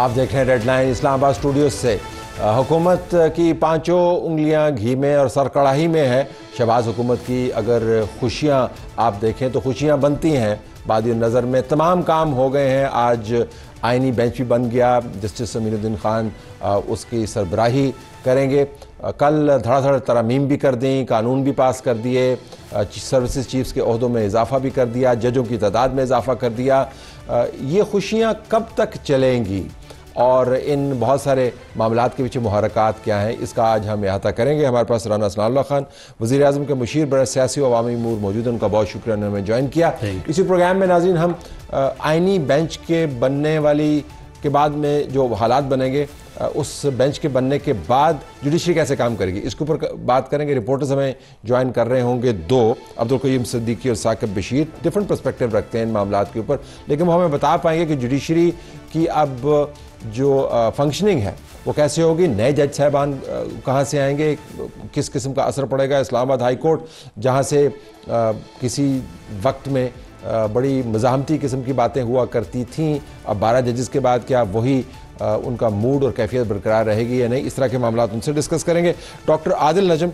آپ دیکھ رہے ہیں ریڈ لائن اسلام آباد اسٹوڈیوز سے۔ حکومت کی پانچوں انگلیاں گھی میں اور سر کڑاہی میں ہے۔ شہباز حکومت کی اگر خوشیاں آپ دیکھیں تو خوشیاں بنتی ہیں بادی نظر میں۔ تمام کام ہو گئے ہیں، آج آئینی بینچ بھی بن گیا، جسٹس امین الدین خان اس کی سربراہی کریں گے۔ کل دھڑا دھڑ ترامیم بھی کر دیں، قانون بھی پاس کر دیے، سروسز چیفز کے عہدوں میں اضافہ بھی کر دیا، ججوں کی تعداد میں اضافہ کر دیا۔ یہ خوشیاں کب تک چلیں گی اور ان بہت سارے معاملات کے پیچھے محرکات کیا ہیں، اس کا آج ہم احاطہ کریں گے۔ ہمارے پاس رانا ثناء اللہ خان وزیر اعظم کے مشیر برائے سیاسی و عوامی امور موجود ہیں، ان کا بہت شکریہ انہوں نے ہمیں جوائن کیا۔ اسی پروگرام میں ناظرین ہم آئینی بینچ کے بننے والی کے بعد میں جو حالات بنیں گے، اس بینچ کے بننے کے بعد جوڈیشری کیسے کام کرے گی، اس کے اوپر بات کریں گے۔ رپورٹرز ہمیں جوائن کر رہے ہوں گے دو، عبدالقیوم صدیقی اور ثاقب بشیر، ڈیفرنٹ پرسپیکٹیو رکھتے ہیں ان معاملات کے اوپر، لیکن وہ ہمیں بتا پائیں گے کہ جوڈیشری کی اب جو فنکشننگ ہے وہ کیسے ہوگی، نئے جج صاحبان کہاں سے آئیں گے، کس قسم کا اثر پڑے گا۔ اسلام آباد ہائی کورٹ جہاں سے کسی وقت میں بڑی مزاحمتی قسم کی باتیں ہوا کرتی تھیں، اب 12 ججز کے بعد کیا وہی ان کا موڈ اور کیفیت برقرار رہے گی یا نہیں، اس طرح کے معاملات ان سے ڈسکس کریں گے۔ ڈاکٹر عادل نجم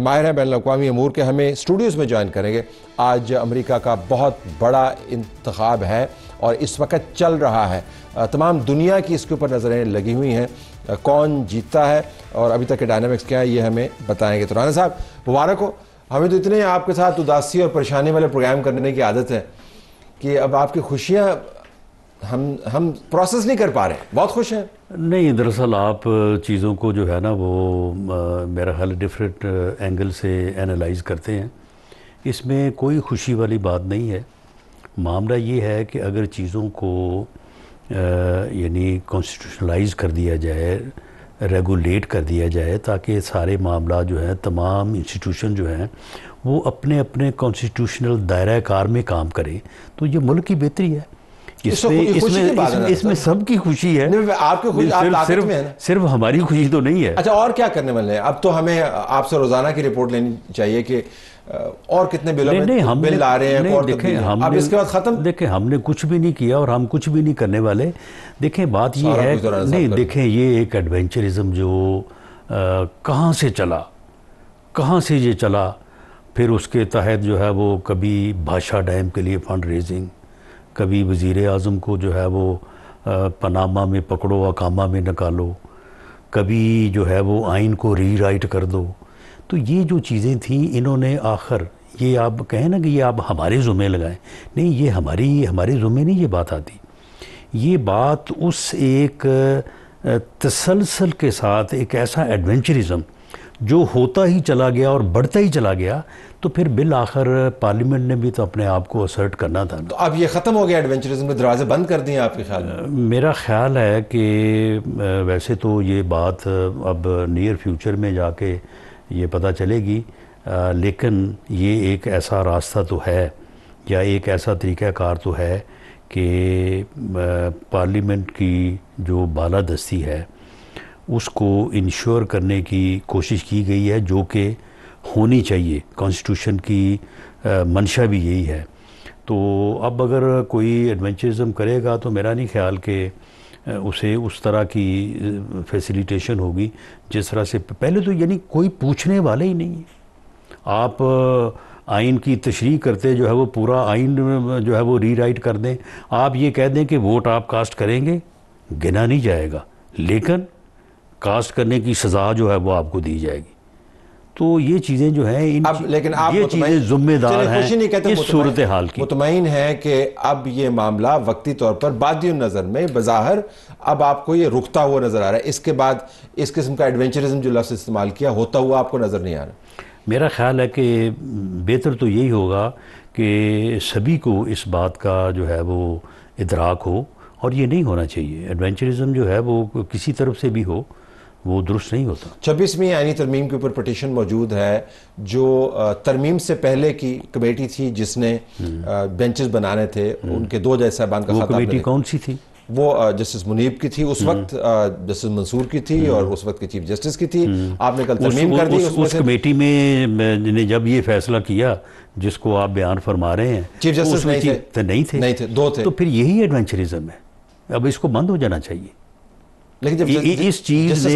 ماہر ہیں بین الاقوامی امور کے، ہمیں اسٹوڈیوز میں جوائن کریں گے۔ آج امریکہ کا بہت بڑا انتخاب ہے اور اس وقت چل رہا ہے، تمام دنیا کی اس کے اوپر نظریں لگی ہوئی ہیں، کون جیتتا ہے اور ابھی تک کے ڈائنامکس کیا ہے یہ ہمیں بتائیں گے۔ تو رانا صاحب مبارک ہو۔ ہمیں تو اتنے آپ کے ساتھ اداسی اور پریشانی والے پروگرام کرنے کی عادت ہے کہ اب آپ کی خوشیاں ہم پروسیس نہیں کر پا رہے ہیں، بہت خوش ہیں۔ نہیں، دراصل آپ چیزوں کو جو ہے نا وہ میرا خیال ڈفرینٹ اینگل سے اینالائز کرتے ہیں، اس میں کوئی خوشی والی بات نہیں ہے۔ معاملہ یہ ہے کہ اگر چیزوں کو یعنی کانسٹیٹیوشنلائز کر دیا جائے، ریگولیٹ کر دیا جائے، تاکہ سارے معاملات جو ہیں، تمام انسٹیٹیوشن جو ہیں وہ اپنے اپنے کانسٹیٹیوشنل دائرہ کار میں کام کریں، تو یہ ملک کی بہتری ہے۔ اس میں سب کی خوشی ہے، آپ کی خوشی صرف ہماری خوشی تو نہیں ہے۔ اچھا، اور کیا کرنے والے ہیں؟ اب تو ہمیں آپ سے روزانہ کی رپورٹ لینی چاہیے کہ اور کتنے بلوں میں بل آ رہے ہیں، اب اس کے بعد ختم۔ دیکھیں ہم نے کچھ بھی نہیں کیا اور ہم کچھ بھی نہیں کرنے والے۔ دیکھیں بات یہ ہے، نہیں دیکھیں یہ ایک ایڈونچرزم جو کہاں سے یہ چلا، پھر اس کے تحت جو ہے وہ کبھی بھاشا ڈیم کے لیے فنڈ ریزنگ، کبھی وزیر اعظم کو جو ہے وہ پاناما میں پکڑو اقامہ میں نکالو، کبھی جو ہے وہ آئین کو ری رائٹ کر دو۔ تو یہ جو چیزیں تھیں، انہوں نے آخر یہ آپ کہیں نا کہ یہ آپ ہمارے ذمہ لگائیں، نہیں، یہ ہمارے ذمہ نہیں یہ بات آتی۔ یہ بات اس ایک تسلسل کے ساتھ ایک ایسا ایڈونچرزم جو ہوتا ہی چلا گیا اور بڑھتا ہی چلا گیا، تو پھر بالآخر پارلیمنٹ نے بھی تو اپنے آپ کو اسرٹ کرنا تھا۔ تو اب یہ ختم ہو گیا، ایڈونچرزم کے دروازے بند کر دیے آپ کے خیال میں؟ میرا خیال ہے کہ ویسے تو یہ بات اب نیئر فیوچر میں جا کے یہ پتہ چلے گی، لیکن یہ ایک ایسا راستہ تو ہے یا ایک ایسا طریقہ کار تو ہے کہ پارلیمنٹ کی جو بالادستی ہے اس کو انشور کرنے کی کوشش کی گئی ہے، جو کہ ہونی چاہیے، کانسٹیٹیوشن کی منشا بھی یہی ہے۔ تو اب اگر کوئی ایڈونچرزم کرے گا تو میرا نہیں خیال کہ اسے اس طرح کی فیسیلیٹیشن ہوگی جس طرح سے پہلے تو یعنی کوئی پوچھنے والے ہی نہیں ہے۔ آپ آئین کی تشریح کرتے جو ہے وہ پورا آئین جو ہے وہ ری رائٹ کر دیں، آپ یہ کہہ دیں کہ ووٹ آپ کاسٹ کریں گے، گنا نہیں جائے گا، لیکن کاسٹ کرنے کی سزا جو ہے وہ آپ کو دی جائے گی۔ تو یہ چیزیں جو ہیں لیکن آپ یہ چیزیں ذمہ دار ہیں اس صورتحال کی۔ مطمئن ہے کہ اب یہ معاملہ وقتی طور پر بادی نظر میں بظاہر اب آپ کو یہ رکتا ہوا نظر آ رہا ہے، اس کے بعد اس قسم کا ایڈونچرزم جو لفظ استعمال کیا ہوتا ہوا آپ کو نظر نہیں آ رہا؟ میرا خیال ہے کہ بہتر تو یہی ہوگا کہ سبھی کو اس بات کا جو ہے وہ ادراک ہو، اور یہ نہیں ہونا چاہیے۔ ایڈونچرزم جو ہے وہ کسی طرف سے بھی ہو وہ درست نہیں ہوتا۔ 26ویں آئینی ترمیم کے اوپر پٹیشن موجود ہے، جو ترمیم سے پہلے کی کمیٹی تھی جس نے بینچز بنانے تھے، ان کے 2 جج صاحبان کا وہ کمیٹی کون سی تھی؟ وہ جسٹس منیب کی تھی اس وقت، جسٹس منصور کی تھی اور اس وقت کی چیف جسٹس کی تھی۔ آپ نے کل ترمیم کر دی اس کمیٹی میں نے جب یہ فیصلہ کیا جس کو آپ بیان فرما رہے ہیں، چیف جسٹس نہیں تھے، 2 تھے، تو پھر یہی ایڈونچرزم ہے۔ اب اس کو بند ہو جانا چاہیے۔ اس چیز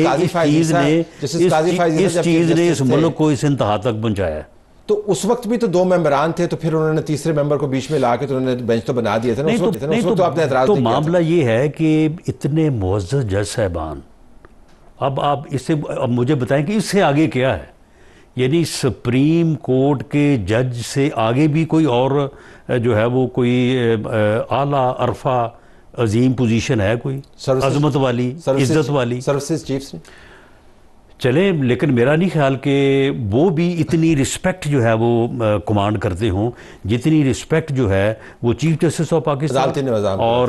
نے اس ملک کو اس انتہا تک پہنچایا ہے. تو اس وقت بھی تو 2 ممبران تھے, تو پھر انہوں نے تیسرے ممبر کو بیچ میں لا کے تو انہوں نے بینچ تو بنا دیا تھا نا. تو معاملہ یہ ہے کہ اتنے معزز جج صاحبان, اب آپ اس سے اب مجھے بتائیں کہ اس سے آگے کیا ہے؟ یعنی سپریم کورٹ کے جج سے آگے بھی کوئی اور جو ہے وہ کوئی اعلیٰ عرفہ عظیم پوزیشن ہے کوئی عظمت والی, عزت والی؟ سروسز چیفز چلیں, لیکن میرا نہیں خیال کہ وہ بھی اتنی رسپیکٹ جو ہے وہ کمانڈ کرتے ہوں جتنی رسپیکٹ جو ہے وہ چیف جسٹس آف پاکستان اور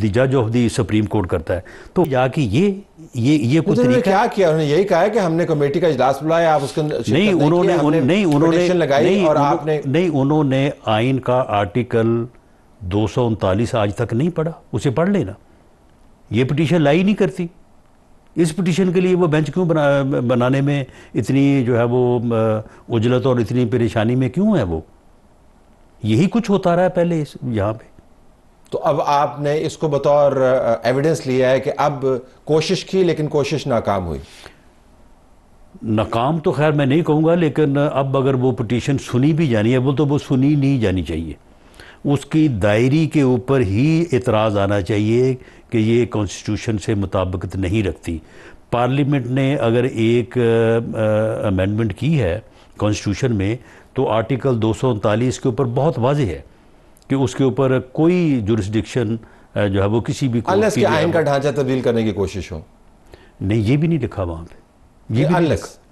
دی جج آف دی سپریم کورٹ کرتا ہے. تو یا کہ یہ کوئی طریقہ کیا کیا انہوں نے یہی کہا ہے کہ ہم نے کمیٹی کا اجلاس بلایا, آپ اس کا نہیں, انہوں نے آئین کا آرٹیکل 239 آج تک نہیں پڑھا. اسے پڑھ لینا. یہ پٹیشن لائی نہیں کرتی. اس پٹیشن کے لیے وہ بینچ کیوں بنانے میں اتنی جو ہے وہ عجلت اور اتنی پریشانی میں کیوں ہے؟ وہ یہی کچھ ہوتا رہا ہے پہلے یہاں پہ. تو اب آپ نے اس کو بطور ایویڈنس لیا ہے کہ اب کوشش کی لیکن کوشش ناکام ہوئی. ناکام تو خیر میں نہیں کہوں گا, لیکن اب اگر وہ پٹیشن سنی بھی جانی ہے وہ تو وہ سنی نہیں جانی چاہیے. اس کی دائری کے اوپر ہی اعتراض آنا چاہیے کہ یہ کانسٹیٹیوشن سے مطابقت نہیں رکھتی. پارلیمنٹ نے اگر ایک امینڈمنٹ کی ہے کانسٹیٹیوشن میں تو آرٹیکل 239 کے اوپر بہت واضح ہے کہ اس کے اوپر کوئی جورسڈکشن جو ہے وہ کسی بھی انلیس کہ آئین کا ڈھانچہ تبدیل کرنے کی کوشش ہو. نہیں, یہ بھی نہیں لکھا وہاں پہ. یہ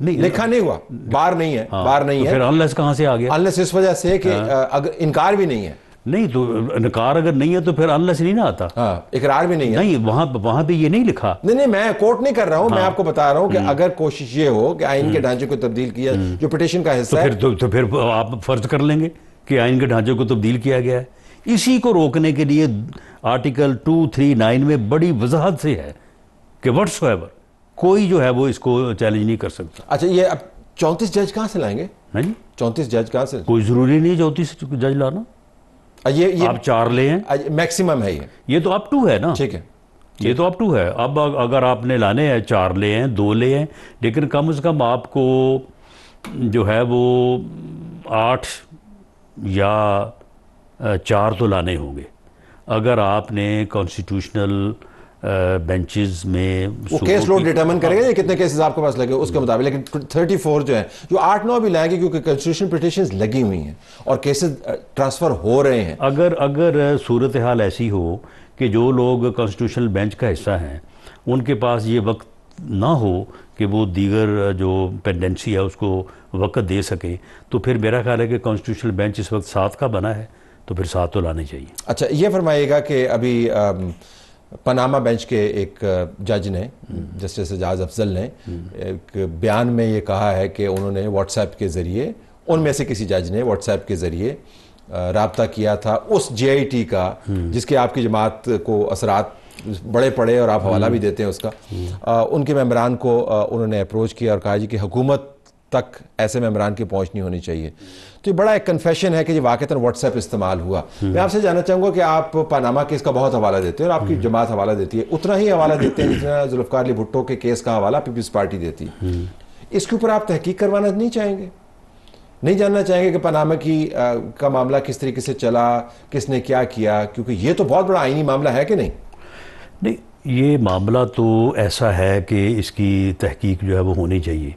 لکھا نہیں ہوا, بار نہیں ہے, بار نہیں ہے. پھر انلیس کہاں سے آ گیا؟ انلیس اس وجہ سے کہ اگر انکار بھی نہیں ہے. نہیں تو انکار اگر نہیں ہے تو پھر انلیس نہیں نہ آتا. اقرار بھی نہیں ہے. نہیں, وہاں پہ یہ نہیں لکھا. نہیں, میں کوٹ نہیں کر رہا ہوں, میں آپ کو بتا رہا ہوں کہ اگر کوشش یہ ہو کہ آئین کے ڈھانچے کو تبدیل کیا جو پٹیشن کا حصہ ہے تو پھر آپ فرض کر لیں گے کہ آئین کے ڈھانچے کو تبدیل کیا گیا ہے. اسی کو روکنے کے لیے آرٹیکل 239 میں بڑی وضاحت سے ہے کہ وٹس ایور کوئی جو ہے وہ اس کو چیلنج نہیں کر سکتا. اچھا, یہ اب 34 جج کہاں سے لائیں گے؟ 34 جج کہاں سے؟ کوئی ضروری نہیں 34 جج لانا. آپ 4 لے ہیں, میکسیمم ہے یہ تو اپ ٹو ہے نا. ٹھیک ہے, یہ تو اپ ٹو ہے. اب اگر آپ نے لانے ہیں 4 لے ہیں, 2 لے ہیں, لیکن کم از کم آپ کو جو ہے وہ 8 یا 4 تو لانے ہوں گے. اگر آپ نے کانسٹیٹیوشنل بینچز میں وہ کیس لوڈ ڈیٹرمن کرے گا کتنے کیسز آپ کے پاس لگے اس کے مطابق. لیکن 34 جو ہیں جو 8-9 بھی لائیں گے کیونکہ کنسٹیٹیوشن پٹیشنز لگی ہوئی ہیں اور کیسز ٹرانسفر ہو رہے ہیں. اگر صورتحال ایسی ہو کہ جو لوگ کانسٹیٹیوشنل بینچ کا حصہ ہیں ان کے پاس یہ وقت نہ ہو کہ وہ دیگر جو پینڈنسی ہے اس کو وقت دے سکیں, تو پھر میرا خیال ہے کہ کانسٹیٹیوشنل بینچ اس وقت 7 کا بنا ہے تو پھر 7 تو لانے چاہیے. اچھا, یہ فرمائیے گا کہ ابھی پاناما بینچ کے ایک جج نے جسٹس اعجاز افضل نے ایک بیان میں یہ کہا ہے کہ انہوں نے واٹس ایپ کے ذریعے, ان میں سے کسی جج نے واٹس ایپ کے ذریعے رابطہ کیا تھا اس جے آئی ٹی کا جس کے آپ کی جماعت کو اثرات بڑے پڑے اور آپ حوالہ بھی دیتے ہیں اس کا, ان کے ممبران کو انہوں نے اپروچ کیا اور کہا جی کہ حکومت تک ایسے ممبران کی پہنچ نہیں ہونی چاہیے. تو یہ بڑا ایک کنفیشن ہے کہ یہ واقعتاً واٹس ایپ استعمال ہوا. میں آپ سے جاننا چاہوں گا کہ آپ پاناما کیس کا بہت حوالہ دیتے ہیں اور آپ کی جماعت حوالہ دیتی ہے, اتنا ہی حوالہ دیتے ہیں جتنا ذوالفقار علی بھٹو کے کیس کا حوالہ پیپلز پارٹی دیتی ہے. اس کے اوپر آپ تحقیق کروانا نہیں چاہیں گے؟ نہیں جاننا چاہیں گے کہ پاناما کا معاملہ کس طریقے سے چلا, کس نے کیا کیا, کیونکہ یہ تو بہت بڑا آئینی معاملہ ہے کہ نہیں؟ نہیں, یہ معاملہ تو ایسا ہے کہ اس کی تحقیق جو ہے وہ ہونی چاہیے,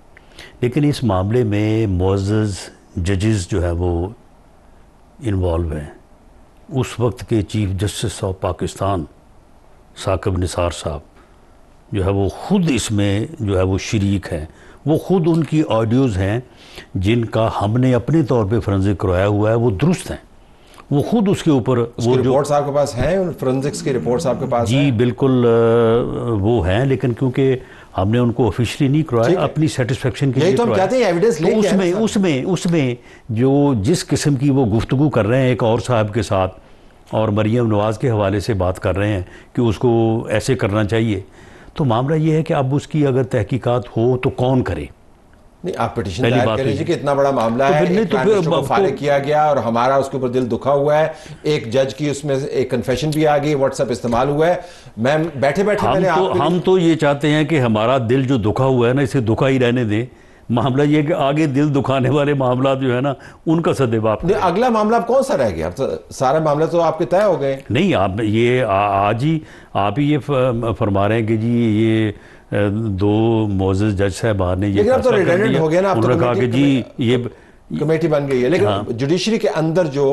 لیکن اس معاملے میں معزز ججز جو ہے وہ انوالو ہیں. اس وقت کے chief justice of Pakistan Saqib Nisar Sahab جو ہے وہ خود اس میں جو ہے وہ شریک ہیں. وہ خود ان کی آڈیوز ہیں جن کا ہم نے اپنے طور پہ فرنزک کروایا ہوا ہے, وہ درست ہیں. وہ خود اس کے اوپر وہ رپورٹس آپ کے پاس ہیں, فرنزکس کی رپورٹس آپ کے پاس ہیں؟ جی بالکل وہ ہیں, لیکن کیونکہ ہم نے ان کو آفیشلی نہیں کروایا, اپنی سیٹسفیکشن کے لیے کروایا. اس میں جو جس قسم کی وہ گفتگو کر رہے ہیں ایک اور صاحب کے ساتھ اور مریم نواز کے حوالے سے بات کر رہے ہیں کہ اس کو ایسے کرنا چاہیے, تو معاملہ یہ ہے کہ اب اس کی اگر تحقیقات ہو تو کون کرے؟ نہیں آپ پٹیشن دائر کریں جی کہ اتنا بڑا معاملہ ہے، ایک پرائم منسٹر کو فارغ کیا گیا اور ہمارا اس کے اوپر دل دکھا ہوا ہے، ایک جج کی اس میں ایک کنفیشن بھی آ گئی، واٹس ایپ استعمال ہوا ہے. میں بیٹھے میں نے ہم تو یہ چاہتے ہیں کہ ہمارا دل جو دکھا ہوا ہے نا اسے دکھا ہی رہنے دیں. معاملہ یہ کہ آگے دل دکھانے والے معاملات جو ہے نا ان کا سدباب. اگلا معاملہ اب کون سا رہ گیا؟ سارے معاملے تو آپ کے طے ہو گئے. نہیں آپ یہ آج ہی آپ ہی یہ فرما رہے ہیں کہ جی یہ دو معزز جج صاحبان نے یہ فیصلہ کر لیا، انہوں نے کہا کہ جی یہ کمیٹی بن گئی ہے. لیکن جوڈیشری کے اندر جو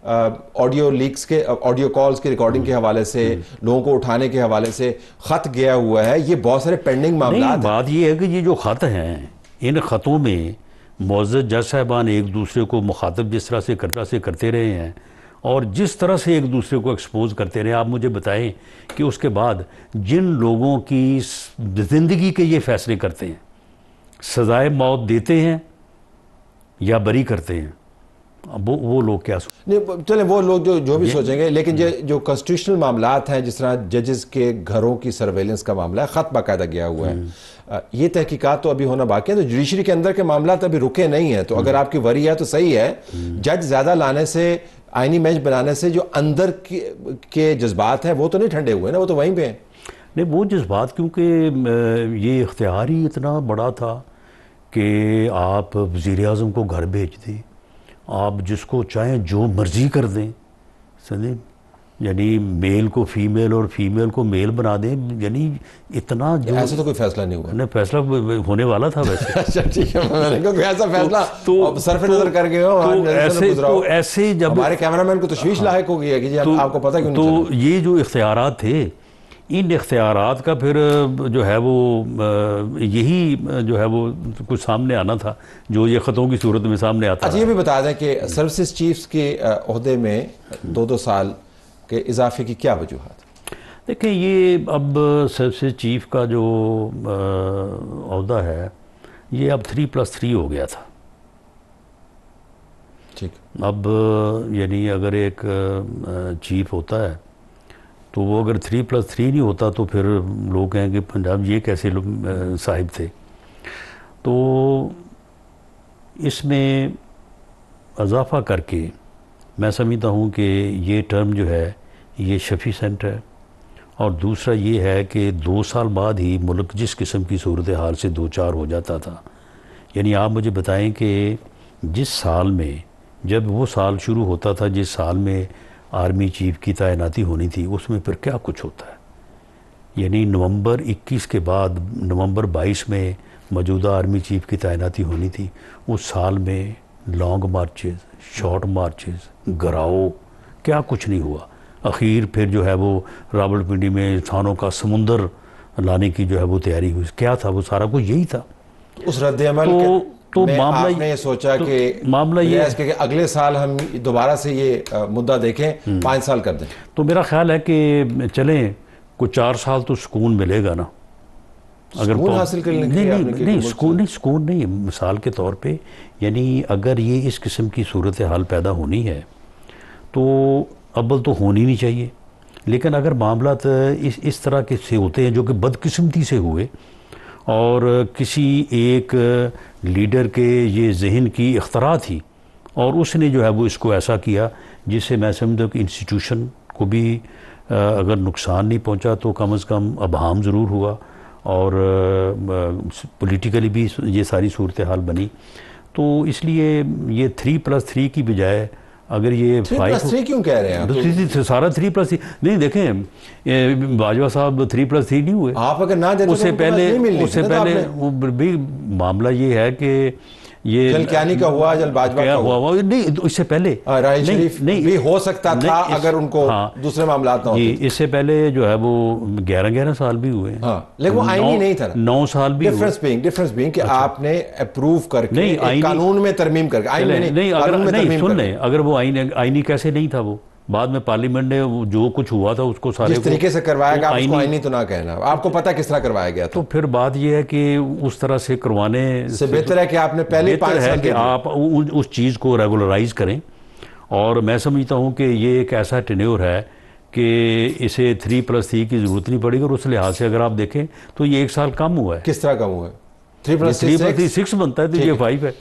آڈیو لیکس کے آڈیو کالز کی ریکارڈنگ کے حوالے سے، لوگوں کو اٹھانے کے حوالے سے خط گیا ہوا ہے، یہ بہت سارے پینڈنگ معاملات ہیں. بات یہ ہے کہ یہ جو خط ہیں ان خطوں میں معزز جج صاحبان ایک دوسرے کو مخاطب جس طرح سے کرتے رہے ہیں اور جس طرح سے ایک دوسرے کو ایکسپوز کرتے رہے. آپ مجھے بتائیں کہ اس کے بعد جن لوگوں کی زندگی کے یہ فیصلے کرتے ہیں سزائے موت دیتے ہیں یا بری کرتے ہیں، اب وہ لوگ کیا نہیں چلیں وہ لوگ جو بھی سوچیں گے. لیکن جو کنسٹیٹیوشنل معاملات ہیں جس طرح ججز کے گھروں کی سرویلنس کا معاملہ ہے، خط باقاعدہ گیا ہوا ہے، یہ تحقیقات تو ابھی ہونا باقی ہے. تو جوڈیشری کے اندر کے معاملات ابھی رکے نہیں ہیں. تو اگر آپ کی وری ہے تو صحیح ہے، جج زیادہ لانے سے، آئینی بینچ بنانے سے جو اندر کے جذبات ہیں وہ تو نہیں ٹھنڈے ہوئے نا، وہ تو وہیں پہ ہیں. نہیں وہ جذبات کیونکہ یہ اختیار ہی اتنا بڑا تھا کہ آپ وزیر اعظم کو گھر بھیج دیں، آپ جس کو چاہیں جو مرضی کر دیں، سمجھیں، یعنی میل کو فیمیل اور فیمیل کو میل بنا دیں. یعنی اتنا جو ایسا تو کوئی فیصلہ نہیں ہوا. نہیں فیصلہ ہونے والا تھا ویسے. اچھا ٹھیک ہے، میں نے کہا کوئی ایسا فیصلہ تو صرف نظر کر گئے ہو. تو ایسے جب ہمارے کیمرامین کو تشویش لاحق ہو گئی ہے کہ جی آپ کو پتہ کیوں نہیں چلا. تو یہ جو اختیارات تھے ان اختیارات کا پھر جو ہے وہ یہی جو ہے وہ کچھ سامنے آنا تھا جو یہ خطوں کی صورت میں سامنے آتا. اچھا یہ بھی بتا دیں کہ سروسز چیفز کے عہدے میں 2 سال کے اضافے کی کیا وجوہات؟ دیکھیں یہ اب سروسز چیف کا جو عہدہ ہے یہ اب 3+3 ہو گیا تھا. ٹھیک. اب یعنی اگر ایک چیف ہوتا ہے تو وہ اگر 3+3 نہیں ہوتا تو پھر لوگ کہیں کہ پنجاب یہ کیسے صاحب تھے. تو اس میں اضافہ کر کے میں سمجھتا ہوں کہ یہ ٹرم جو ہے یہ شفیسنٹ ہے. اور دوسرا یہ ہے کہ 2 سال بعد ہی ملک جس قسم کی صورتحال سے 2-4 ہو جاتا تھا، یعنی آپ مجھے بتائیں کہ جس سال میں جب وہ سال شروع ہوتا تھا جس سال میں آرمی چیف کی تعیناتی ہونی تھی اس میں پھر کیا کچھ ہوتا ہے. یعنی نومبر 21 کے بعد نومبر 22 میں موجودہ آرمی چیف کی تعیناتی ہونی تھی. اس سال میں لانگ مارچز، شارٹ مارچز، گراؤ، کیا کچھ نہیں ہوا. اخیر پھر جو ہے وہ راولپنڈی میں انسانوں کا سمندر لانے کی جو ہے وہ تیاری ہوئی. کیا تھا وہ سارا کچھ یہی تھا. اس رد عمل تو میں آپ نے یہ سوچا کہ معاملہ یہ ہے کہ اگلے سال ہم دوبارہ سے یہ مدعا دیکھیں 5 سال کر دیں. تو میرا خیال ہے کہ چلیں کوئی 4 سال تو سکون ملے گا نا. اگر سکون حاصل کرنے کے لیے نہیں سکون نہیں مثال کے طور پہ یعنی اگر یہ اس قسم کی صورتحال پیدا ہونی ہے تو اول تو ہونی نہیں چاہیے. لیکن اگر معاملات اس طرح کے سے ہوتے ہیں جو کہ بدقسمتی سے ہوئے اور کسی ایک لیڈر کے یہ ذہن کی اختراع تھی اور اس نے جو ہے وہ اس کو ایسا کیا جس سے میں سمجھتا ہوں کہ انسٹیٹیوشن کو بھی اگر نقصان نہیں پہنچا تو کم از کم ابہام ضرور ہوا اور پولیٹیکلی بھی یہ ساری صورتحال بنی. تو اس لیے یہ 3+3 کی بجائے اگر یہ 3+3 کیوں کہہ رہے ہیں؟ سارا 3+3 نہیں. دیکھیں باجوہ صاحب 3+3 نہیں ہوئے. آپ اگر نہ دیں اس سے پہلے بھی معاملہ یہ ہے کہ یہ جل کیانی کا ہوا، جل باجوہ کا ہوا. نہیں اس سے پہلے راہیل شریف بھی ہو سکتا تھا اگر ان کو دوسرے معاملات نہ ہوتے. اس سے پہلے جو ہے وہ 11 سال بھی ہوئے ہیں. لیکن وہ آئینی نہیں تھا. 9 سال بھی ہوئے. ڈیفرنس بینگ کہ آپ نے اپروو کر کے قانون میں ترمیم کر کے اگر وہ آئینی کیسے نہیں تھا وہ بعد میں پارلیمنٹ نے جو کچھ ہوا تھا اس کو سارے جس طریقے سے کروایا گیا اس کو آئینی تو نہ کہنا. آپ کو پتہ کس طرح کروایا گیا تھا. تو پھر بات یہ ہے کہ اس طرح سے کروانے سے بہتر ہے کہ آپ نے پہلے 5 سال کہ آپ اس چیز کو ریگولرائز کریں. اور میں سمجھتا ہوں کہ یہ ایک ایسا ٹینیور ہے کہ اسے 3+3 کی ضرورت نہیں پڑے گی. اور اس لحاظ سے اگر آپ دیکھیں تو یہ 1 سال کم ہوا ہے. کس طرح کم ہوا ہے؟ 3+3 6 بنتا ہے تو یہ 5 ہے.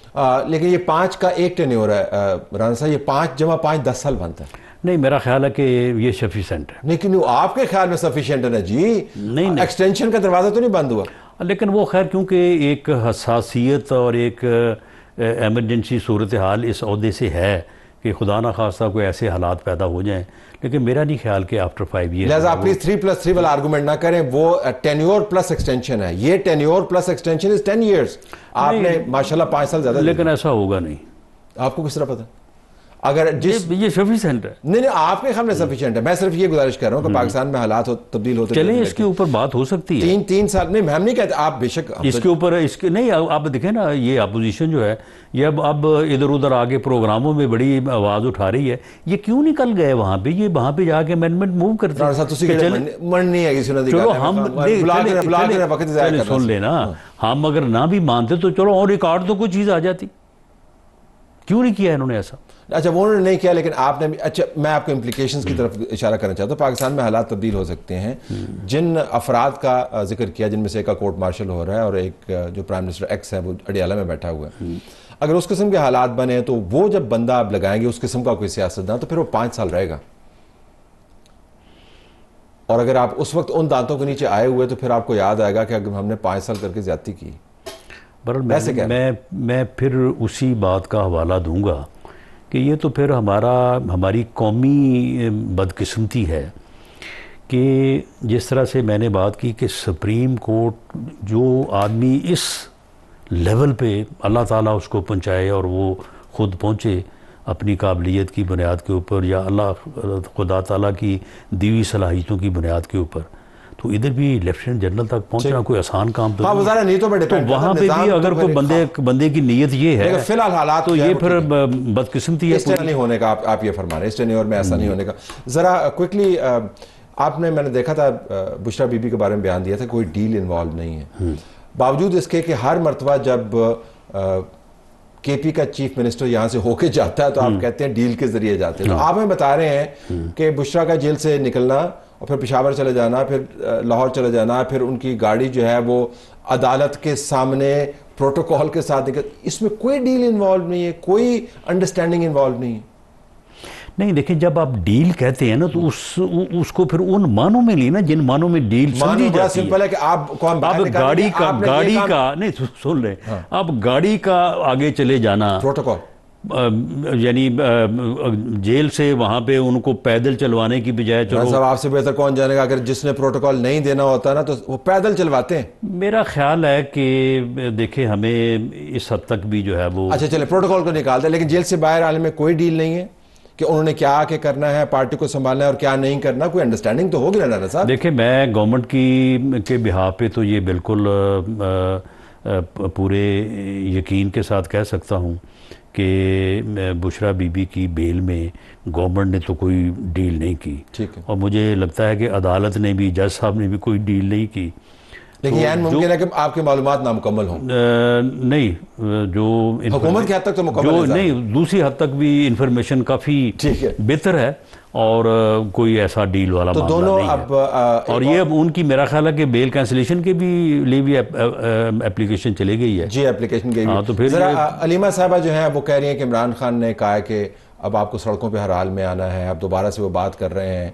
لیکن یہ 5 کا ایک ٹینیور ہے رانا صاحب, یہ 5 جمع 5 10 سال بنتا ہے. نہیں, میرا خیال ہے کہ یہ سفیشینٹ ہے. لیکن آپ کے خیال میں سفیشینٹ ہے نا جی, نہیں, ایکسٹینشن کا دروازہ تو نہیں بند ہوا. لیکن وہ خیر کیونکہ ایک حساسیت اور ایک ایمرجنسی صورتحال اس عہدے سے ہے کہ خدا نہ خواستہ کوئی ایسے حالات پیدا ہو جائیں, لیکن میرا نہیں خیال کہ آفٹر 5 ایئر. لہٰذا آپ پلیز 3+3 والا آرگومنٹ نہ کریں, وہ ٹینیور پلس ایکسٹینشن ہے. یہ ٹینیور پلس ایکسٹینشن از 10 ایئرس. آپ نے ماشاءاللہ 5 سال زیادہ. لیکن ایسا ہوگا نہیں. آپ کو کس طرح پتا؟ اگر یہ سفیشینٹ ہے. نہیں, آپ کے خیال میں سفیشینٹ ہے. میں صرف یہ گزارش کر رہا ہوں کہ پاکستان میں حالات تبدیل ہوتے چلیں, اس کے اوپر بات ہو سکتی ہے. 3 سال نہیں, ہم نہیں کہتے آپ بے شک اس کے اوپر نہیں, آپ دیکھیں نا, یہ اپوزیشن جو ہے یہ اب ادھر ادھر آگے پروگراموں میں بڑی آواز اٹھا رہی ہے. یہ کیوں نکل گئے وہاں پہ؟ یہ وہاں پہ جا کے امینڈمنٹ موو کرتے ہیں. چلو ہم سن لینا, ہم اگر نہ بھی مانتے تو چلو اور ریکارڈ تو کوئی چیز آ جاتی. کیوں نہیں کیا انہوں نے ایسا؟ اچھا, وہ انہوں نے نہیں کیا, لیکن آپ نے بھی. اچھا, میں آپ کو امپلیکیشنز کی طرف اشارہ کرنا چاہتا ہوں. پاکستان میں حالات تبدیل ہو سکتے ہیں. جن افراد کا ذکر کیا, جن میں سے ایک کا کورٹ مارشل ہو رہا ہے اور ایک جو پرائم منسٹر ایکس ہے وہ اڈیالہ میں بیٹھا ہوا ہے, اگر اس قسم کے حالات بنے تو وہ جب بندہ آپ لگائیں گے اس قسم کا کوئی سیاستدان, تو پھر وہ 5 سال رہے گا. اور اگر آپ اس وقت ان دانتوں کے نیچے آئے ہوئے تو پھر آپ کو یاد آئے گا کہ اگر ہم نے 5 سال کر کے زیادتی کی. میں پھر اسی بات کا حوالہ دوں گا کہ یہ تو پھر ہماری قومی بدقسمتی ہے کہ جس طرح سے میں نے بات کی کہ سپریم کورٹ جو آدمی اس لیول پہ اللہ تعالیٰ اس کو پہنچائے اور وہ خود پہنچے اپنی قابلیت کی بنیاد کے اوپر یا خدا تعالیٰ کی دیوی صلاحیتوں کی بنیاد کے اوپر, تو ادھر بھی لیفٹیننٹ جنرل تک پہنچنا کوئی آسان کام تو نہیں. تو وہاں پہ بھی اگر کوئی بندے کی نیت یہ ہے فی الحال حالات تو یہ پھر بدقسمتی ہے. اس طرح نہیں ہونے کا آپ یہ فرما رہے ہیں, اس ٹینیور میں ایسا نہیں ہونے کا. ذرا کوئکلی, آپ نے, میں نے دیکھا تھا بشرا بی بی کے بارے میں بیان دیا تھا کوئی ڈیل انوالو نہیں ہے, باوجود اس کے کہ ہر مرتبہ جب کے پی کا چیف منسٹر یہاں سے ہو کے جاتا ہے تو آپ کہتے ہیں ڈیل کے ذریعے جاتے ہیں. تو آپ ہمیں بتا رہے ہیں کہ بشرا کا جیل سے نکلنا اور پھر پشاور چلے جانا, پھر لاہور چلے جانا, پھر ان کی گاڑی جو ہے وہ عدالت کے سامنے پروٹوکول کے ساتھ نکل, اس میں کوئی ڈیل انوالو نہیں ہے, کوئی انڈرسٹینڈنگ انوالو نہیں ہے. نہیں دیکھیں, جب آپ ڈیل کہتے ہیں نا تو اس کو پھر ان معنوں میں لینا جن معنوں میں ڈیل سمجھی جاتی ہے. سمپل ہے کہ آپ گاڑی کا نہیں سن لیں, آپ گاڑی کا آگے چلے جانا پروٹوکول, یعنی جیل سے وہاں پہ ان کو پیدل چلوانے کی بجائے, چلو آپ سے بہتر کون جانے گا, اگر جس نے پروٹوکول نہیں دینا ہوتا نا تو وہ پیدل چلواتے ہیں. میرا خیال ہے کہ دیکھیں ہمیں اس حد تک بھی جو ہے وہ, اچھا چلے پروٹوکول کو نکال دیں, لیکن جیل سے باہر آنے میں کوئی ڈیل نہیں ہے کہ انہوں نے کیا آکے کرنا ہے, پارٹی کو سنبھالنا ہے اور کیا نہیں کرنا, کوئی انڈرسٹینڈنگ تو ہوگی نا رانا صاحب. دیکھیں میں گورنمنٹ کے بہاف پہ تو یہ بالکل پورے یقین کے ساتھ کہہ سکتا ہوں کہ بشرا بی بی کی بیل میں گورنمنٹ نے تو کوئی ڈیل نہیں کی, اور مجھے لگتا ہے کہ عدالت نے بھی, جج صاحب نے بھی کوئی ڈیل نہیں کی. لیکن یہ ممکن ہے کہ آپ کی معلومات نامکمل ہوں. نہیں, جو حکومت کی حد تک تو مکمل ہے, نہیں دوسری حد تک بھی انفارمیشن کافی بہتر ہے اور کوئی ایسا ڈیل والا معاملہ نہیں ہے. اور یہ اب ان کی میرا خیال ہے کہ بیل کینسلیشن کے بھی لیے بھی اپلیکیشن چلے گئی ہے. جی اپلیکیشن کے تو پھر علیمہ صاحبہ جو ہیں وہ کہہ رہی ہیں کہ عمران خان نے کہا ہے کہ اب آپ کو سڑکوں پہ ہر حال میں آنا ہے, اب دوبارہ سے وہ بات کر رہے ہیں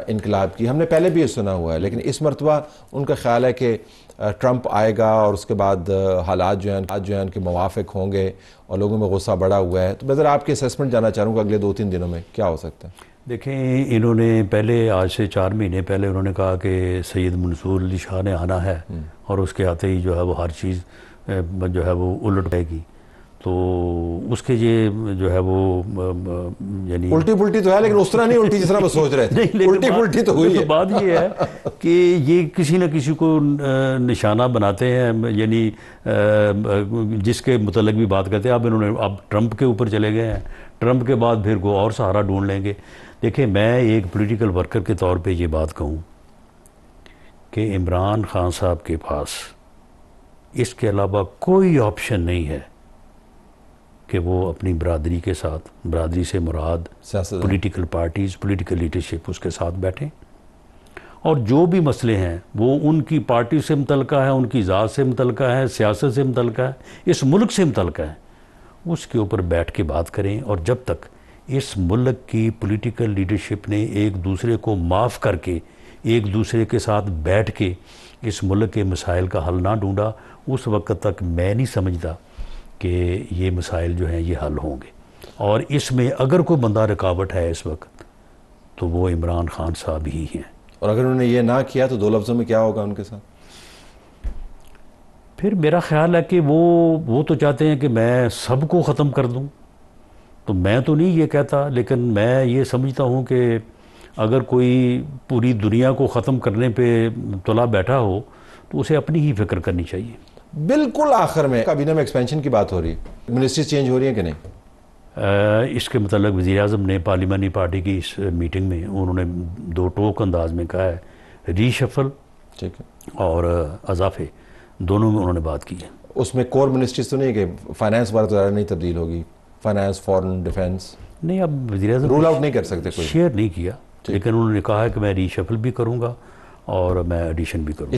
انقلاب کی. ہم نے پہلے بھی یہ سنا ہوا ہے, لیکن اس مرتبہ ان کا خیال ہے کہ ٹرمپ آئے گا اور اس کے بعد حالات جو ہیں ان کے موافق ہوں گے اور لوگوں میں غصہ بڑھا ہوا ہے. تو میں ذرا آپ کی اسیسمنٹ جانا چاہوں گا اگلے 2-3 دنوں میں کیا ہو سکتا ہے. دیکھیں, انہوں نے پہلے آج سے 4 مہینے پہلے انہوں نے کہا کہ سید منصور علی شاہ نے آنا ہے اور اس کے آتے ہی جو ہے وہ ہر چیز جو ہے وہ الٹ جائے گی. تو اس کے یہ جو ہے وہ یعنی الٹی پلٹی تو ہے, لیکن اس طرح نہیں الٹی جس طرح وہ سوچ رہے تھے. الٹی پلٹی تو ہوئی ہے. بات یہ ہے کہ یہ کسی نہ کسی کو نشانہ بناتے ہیں, یعنی جس کے متعلق بھی بات کرتے ہیں. اب انہوں نے اب ٹرمپ کے اوپر چلے گئے ہیں, ٹرمپ کے بعد پھر کوئی اور سہارا ڈھونڈ لیں گے. دیکھیں, میں ایک پولیٹیکل ورکر کے طور پہ یہ بات کہوں کہ عمران خان صاحب کے پاس اس کے علاوہ کوئی آپشن نہیں ہے کہ وہ اپنی برادری کے ساتھ, برادری سے مراد پولیٹیکل پارٹیز, پولیٹیکل لیڈرشپ اس کے ساتھ بیٹھیں اور جو بھی مسئلے ہیں وہ ان کی پارٹی سے متعلقہ ہے، ان کی ذات سے متعلقہ ہے، سیاست سے متعلقہ ہے، اس ملک سے متعلقہ ہے، اس کے اوپر بیٹھ کے بات کریں. اور جب تک اس ملک کی پولیٹیکل لیڈرشپ نے ایک دوسرے کو معاف کر کے ایک دوسرے کے ساتھ بیٹھ کے اس ملک کے مسائل کا حل نہ ڈھونڈا، اس وقت تک میں نہیں سمجھتا کہ یہ مسائل جو ہیں یہ حل ہوں گے. اور اس میں اگر کوئی بندہ رکاوٹ ہے اس وقت تو وہ عمران خان صاحب ہی ہیں. اور اگر انہوں نے یہ نہ کیا تو 2 لفظوں میں کیا ہوگا ان کے ساتھ؟ پھر میرا خیال ہے کہ وہ تو چاہتے ہیں کہ میں سب کو ختم کر دوں، تو میں تو نہیں یہ کہتا، لیکن میں یہ سمجھتا ہوں کہ اگر کوئی پوری دنیا کو ختم کرنے پہ تلا بیٹھا ہو تو اسے اپنی ہی فکر کرنی چاہیے. بالکل آخر میں کابینہ میں ایکسپینشن کی بات ہو رہی ہے، منسٹریز چینج ہو رہی ہیں کہ نہیں؟ اس کے متعلق وزیر اعظم نے پارلیمانی پارٹی کی اس میٹنگ میں انہوں نے 2 ٹوک انداز میں کہا ہے، ری شفل اور اضافے دونوں میں انہوں نے بات کی ہے. اس میں کور منسٹریز تو نہیں کہ فائنانس وغیرہ تو نہیں تبدیل ہوگی؟ فائنانس، فورن، ڈیفینس نہیں، اب وزیر اعظم رول آؤٹ نہیں کر سکتے، کوئی شیئر نہیں کیا، لیکن انہوں نے کہا ہے کہ میں ری شفل بھی کروں گا اور میں ایڈیشن بھی کروں گا.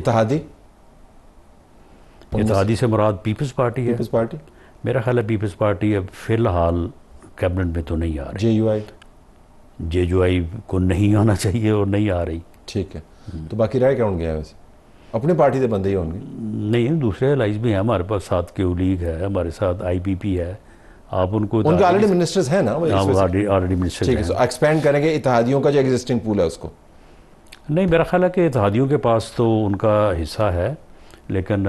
اتحادی سے مراد پیپلز پارٹی ہے. پیپلز پارٹی میرا خیال ہے پیپلز پارٹی اب فی الحال کیبنٹ میں تو نہیں آ رہی. جے یو آئی کو نہیں آنا چاہیے اور نہیں آ رہی. ٹھیک ہے، تو باقی رائے کون گیا ہے ویسے؟ اپنے پارٹی سے بندے ہی ہوں گے؟ نہیں، دوسرے الائز بھی ہیں ہمارے پاس، ساتھ کیو لیگ ہے ہمارے ساتھ، آئی پی پی ہے. آپ ان کو ان کے آلریڈی منسٹرز ہیں نا؟ آلریڈی منسٹرز ہیں. ٹھیک ہے، ایکسپینڈ کریں گے اتحادیوں کا جو ایگزسٹنگ پول ہے اس کو؟ نہیں، میرا خیال ہے کہ اتحادیوں کے پاس تو ان کا حصہ ہے، لیکن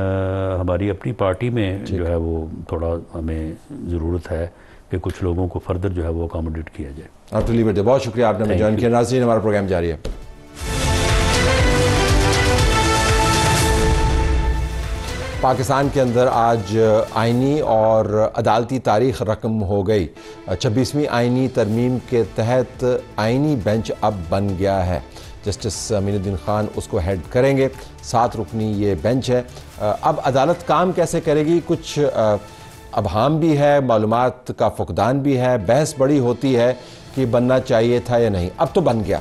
ہماری اپنی پارٹی میں جو ہے وہ تھوڑا ہمیں ضرورت ہے کہ کچھ لوگوں کو فردر جو ہے وہ اکاموڈیٹ کیا جائے. آپ لیو اٹ. بہت شکریہ، آپ نے ہمیں جوائن کیا. ناظرین، ہمارا پروگرام جاری ہے. پاکستان کے اندر آج آئینی اور عدالتی تاریخ رقم ہو گئی. 26ویں آئینی ترمیم کے تحت آئینی بینچ اب بن گیا ہے. جسٹس امین الدین خان اس کو ہیڈ کریں گے. 7 رکنی یہ بینچ ہے. اب عدالت کام کیسے کرے گی؟ کچھ ابہام بھی ہے، معلومات کا فقدان بھی ہے، بحث بڑی ہوتی ہے کہ بننا چاہیے تھا یا نہیں. اب تو بن گیا.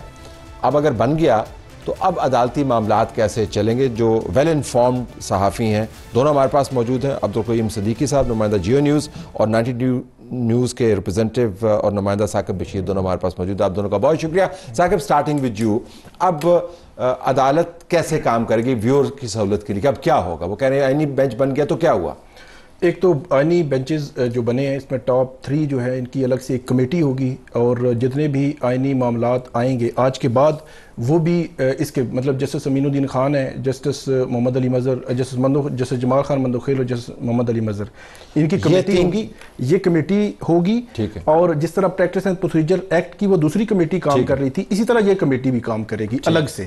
اب اگر بن گیا تو اب عدالتی معاملات کیسے چلیں گے؟ جو ویل انفارمڈ صحافی ہیں دونوں ہمارے پاس موجود ہیں. عبدالقیوم صدیقی صاحب، نمائندہ جیو نیوز، اور 92 نیوز کے ریپرزینٹیو اور نمائندہ ثاقب بشیر، دونوں ہمارے پاس موجود ہیں. آپ دونوں کا بہت شکریہ. ثاقب، سٹارٹنگ وتھ یو، اب عدالت کیسے کام کرے گی ویور کی سہولت کے لیے؟ اب کیا ہوگا؟ وہ کہہ رہے ہیں آئینی بینچ بن گیا تو کیا ہوا؟ ایک تو آئینی بینچز جو بنے ہیں اس میں ٹاپ 3 جو ہے ان کی الگ سے ایک کمیٹی ہوگی، اور جتنے بھی آئینی معاملات آئیں گے آج کے بعد وہ بھی اس کے مطلب جسٹس امین الدین خان ہے، جسٹس محمد علی مظہر، جسٹس جمال خان مندوخیل اور جسٹس محمد علی مظہر، ان کی کمیٹی ہوگی. یہ کمیٹی ہوگی. اور جس طرح پریکٹس اینڈ پروسیجر ایکٹ کی وہ دوسری کمیٹی کام کر رہی تھی، اسی طرح یہ کمیٹی بھی کام کرے گی الگ سے.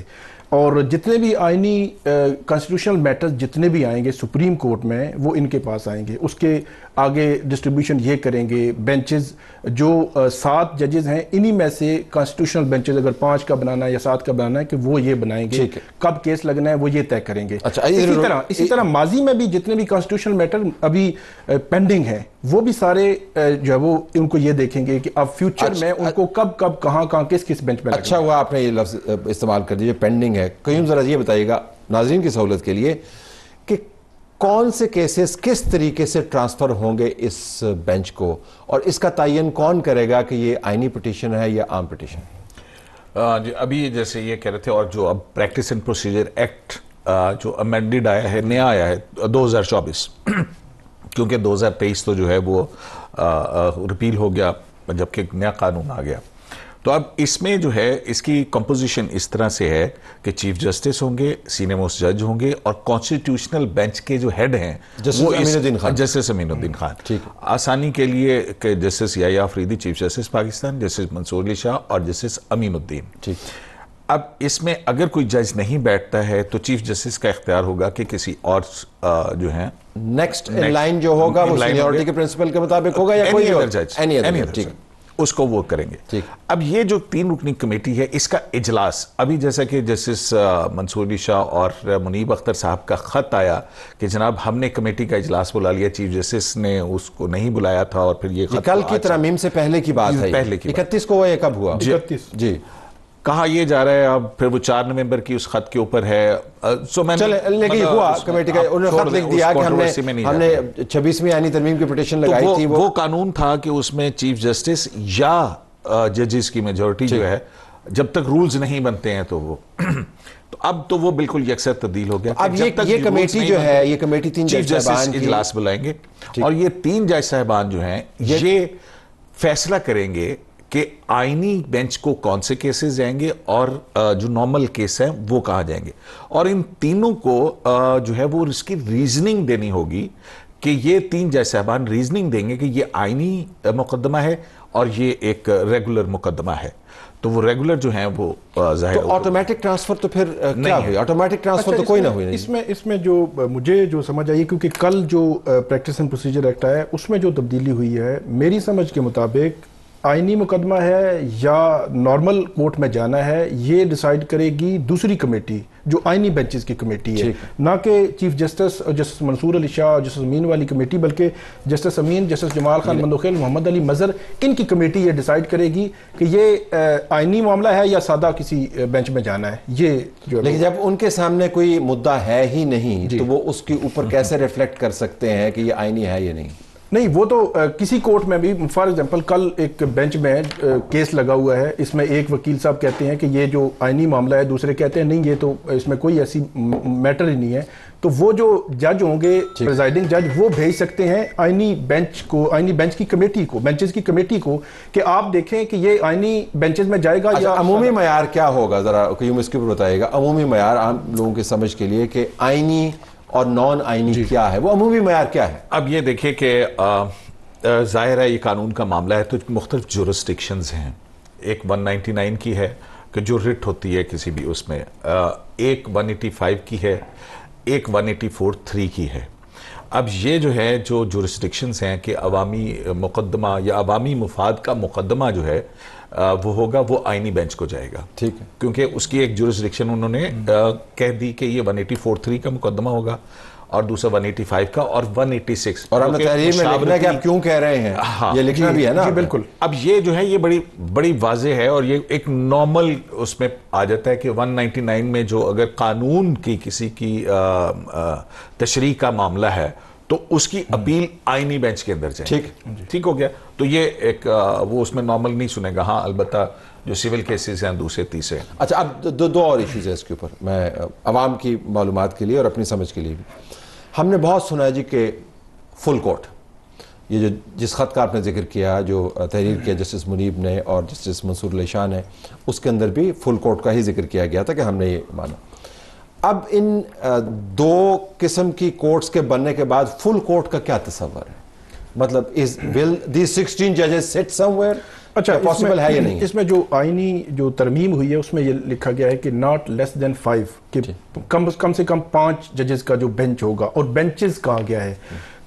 اور جتنے بھی آئینی کانسٹیٹیوشنل میٹرز جتنے بھی آئیں گے سپریم کورٹ میں وہ ان کے پاس آئیں گے. اس کے آگے ڈسٹریبیوشن یہ کریں گے. بینچز جو 7 ججز ہیں انہی میں سے کانسٹیٹیوشنل بینچز اگر 5 کا بنانا ہے یا 7 کا بنانا ہے کہ وہ یہ بنائیں گے. کب کیس لگنا ہے وہ یہ طے کریں گے. اسی طرح ماضی میں بھی جتنے بھی کانسٹیٹیوشنل میٹر ابھی پینڈنگ ہیں وہ بھی سارے جو ہے وہ ان کو یہ دیکھیں گے کہ اب فیوچر میں ان کو کب کہاں کس بینچ پہ. اچھا ہوا آپ نے یہ لفظ استعمال کر دیجیے، پینڈنگ ہے. قیوم ذرا یہ بتائیے گا ناظرین کی سہولت کے لیے کہ کون سے کیسز کس طریقے سے ٹرانسفر ہوں گے اس بینچ کو، اور اس کا تعین کون کرے گا کہ یہ آئینی پٹیشن ہے یا عام پٹیشن؟ جی، ابھی جیسے یہ کہہ رہے تھے، اور جو اب پریکٹس اینڈ پروسیجر ایکٹ جو امینڈڈ آیا ہے، نیا آیا ہے 2024، کیونکہ 2023 تو جو ہے وہ ریپیل ہو گیا جبکہ نیا قانون آ گیا. تو اب اس میں جو ہے اس کی کمپوزیشن اس طرح سے ہے کہ چیف جسٹس ہوں گے، سینئر موسٹ جج ہوں گے، اور کانسٹیٹیوشنل بینچ کے جو ہیڈ ہیں وہ جسٹس امین الدین خان. آسانی کے لیے کہ justice Yahya Afridi chief justice Pakistan, justice Mansoor Ali Shah اور جسٹس امین الدین. اب اس میں اگر کوئی جج نہیں بیٹھتا ہے تو چیف جسٹس کا اختیار ہوگا کہ کسی اور جو ہیں نیکسٹ ان لائن جو ہوگا وہ سینیورٹی کے پرنسپل کے مطابق ہوگا یا کوئی اور جج اس کو وہ کریں گے. اب یہ جو 3 رکنی کمیٹی ہے اس کا اجلاس ابھی جیسا کہ جسٹس منصور علی شاہ اور منیب اختر صاحب کا خط آیا کہ جناب ہم نے کمیٹی کا اجلاس بلا لیا، چیف جسٹس نے اس کو نہیں بلایا تھا، اور پھر یہ کل کی ترمیم سے پہلے کی بات ہے، 31 کو وہ یہ کب ہوا؟ 31 جی. کہا یہ جا رہا ہے اب پھر وہ 4 نومبر کی اس خط کے اوپر ہے. لیکن ہوا کمیٹی کا انہوں نے خط لکھ دیا کہ ہم نے 26ویں آئینی ترمیم کی پٹیشن لگائی تھی. وہ قانون تھا کہ اس میں چیف جسٹس یا ججز کی میجورٹی جو ہے جب تک رولز نہیں بنتے ہیں تو وہ تو اب تو وہ بالکل یکسر تبدیل ہو گیا. اب یہ کمیٹی جو ہے یہ کمیٹی 3 چیف جسٹس اجلاس بلائیں گے اور یہ 3 جج صاحبان جو ہیں یہ فیصلہ کریں گے کہ آئینی بینچ کو کون سے کیسز جائیں گے اور جو نارمل کیس ہیں وہ کہاں جائیں گے. اور ان تینوں کو جو ہے وہ اس کی ریزننگ دینی ہوگی کہ یہ 3 جج صاحبان ریزننگ دیں گے کہ یہ آئینی مقدمہ ہے اور یہ ایک ریگولر مقدمہ ہے. تو وہ ریگولر جو ہیں وہ ظاہر تو آٹومیٹک ٹرانسفر تو پھر کیا ہوئی؟ آٹومیٹک ٹرانسفر تو کوئی نہ ہوئی. اس میں جو مجھے جو سمجھ آئی کیونکہ کل جو پریکٹس اینڈ پروسیجر ایکٹ آیا ہے اس میں جو تبدیلی ہوئی ہے میری سمجھ کے مطابق آئینی مقدمہ ہے یا نارمل کورٹ میں جانا ہے یہ ڈیسائیڈ کرے گی دوسری کمیٹی جو آئینی بینچز کی کمیٹی ہے, نہ کہ chief justice justice Mansoor Ali شاہ جسٹس امین والی کمیٹی, بلکہ جسٹس امین, جسٹس جمال خان مندوخیل, محمد علی مظہر, ان کی کمیٹی یہ ڈیسائیڈ کرے گی کہ یہ آئینی معاملہ ہے یا سادہ کسی بینچ میں جانا ہے. یہ جو لیکن جب ان کے سامنے کوئی مدعا ہے ہی نہیں تو وہ اس کے اوپر کیسے ریفلیکٹ کر سکتے ہیں کہ یہ آئینی ہے یا نہیں؟ نہیں, وہ تو کسی کورٹ میں بھی فار ایگزامپل کل ایک بینچ میں کیس لگا ہوا ہے, اس میں ایک وکیل صاحب کہتے ہیں کہ یہ جو آئینی معاملہ ہے, دوسرے کہتے ہیں نہیں یہ تو اس میں کوئی ایسی میٹر ہی نہیں ہے. تو وہ جو جج ہوں گے پریزائڈنگ جج وہ بھیج سکتے ہیں آئینی بینچ کو, آئینی بینچ کی کمیٹی کو, بینچز کی کمیٹی کو کہ آپ دیکھیں کہ یہ آئینی بینچز میں جائے گا یا عمومی معیار کیا ہوگا, ذرا قیوم اس کے اوپر بتائیے گا. عمومی معیار عام لوگوں کے سمجھ کے لیے کہ آئینی اور نان آئینی کیا ہے, وہ عمومی معیار کیا ہے؟ اب یہ دیکھیں کہ ظاہر ہے یہ قانون کا معاملہ ہے تو مختلف جورسڈکشنز ہیں. ایک 199 کی ہے کہ جو رٹ ہوتی ہے کسی بھی اس میں, ایک 185 کی ہے, ایک 184(3) کی ہے. اب یہ جو ہے جو جورسڈکشنز ہیں کہ عوامی مقدمہ یا عوامی مفاد کا مقدمہ جو ہے وہ ہوگا وہ آئینی بینچ کو جائے گا. ٹھیک ہے, کیونکہ اس کی ایک جورسڈکشن انہوں نے کہہ دی کہ یہ 184(3) کا مقدمہ ہوگا اور دوسرا 185 کا اور 186. اور ہم نے تحریر میں لکھنا ہے کہ آپ کیوں کہہ رہے ہیں, یہ لکھنا بھی ہے نا. جی بالکل. اب یہ جو ہے یہ بڑی واضح ہے اور یہ ایک نارمل اس میں آ جاتا ہے کہ 199 میں جو اگر قانون کی کسی کی تشریح کا معاملہ ہے تو اس کی اپیل آئینی بینچ کے اندر جائے. ٹھیک ہو گیا. تو یہ ایک وہ اس میں نارمل نہیں سنے گا. ہاں البتہ جو سول کیسز ہیں دوسرے تیسرے. اچھا, اب دو اور ایشوز ہیں اس کے اوپر, میں عوام کی معلومات کے لیے اور اپنی سمجھ کے لیے بھی. ہم نے بہت سنا ہے جی کہ فل کورٹ, یہ جو جس خط کا آپ نے ذکر کیا جو تحریر کیا جسٹس منیب نے اور جسٹس منصور علی شاہ نے, اس کے اندر بھی فل کورٹ کا ہی ذکر کیا گیا تھا کہ ہم نے یہ مانا. اب ان 2 قسم کی کورٹس کے بننے کے بعد فل کورٹ کا کیا تصور ہے؟ مطلب will these 16 judges sit somewhere? اچھا, پاسبل ہے یا نہیں؟ اس میں جو آئینی جو ترمیم ہوئی ہے اس میں یہ لکھا گیا ہے کہ not less than 5, کہ کم سے کم 5 ججز کا جو بینچ ہوگا, اور بینچز کہا گیا ہے.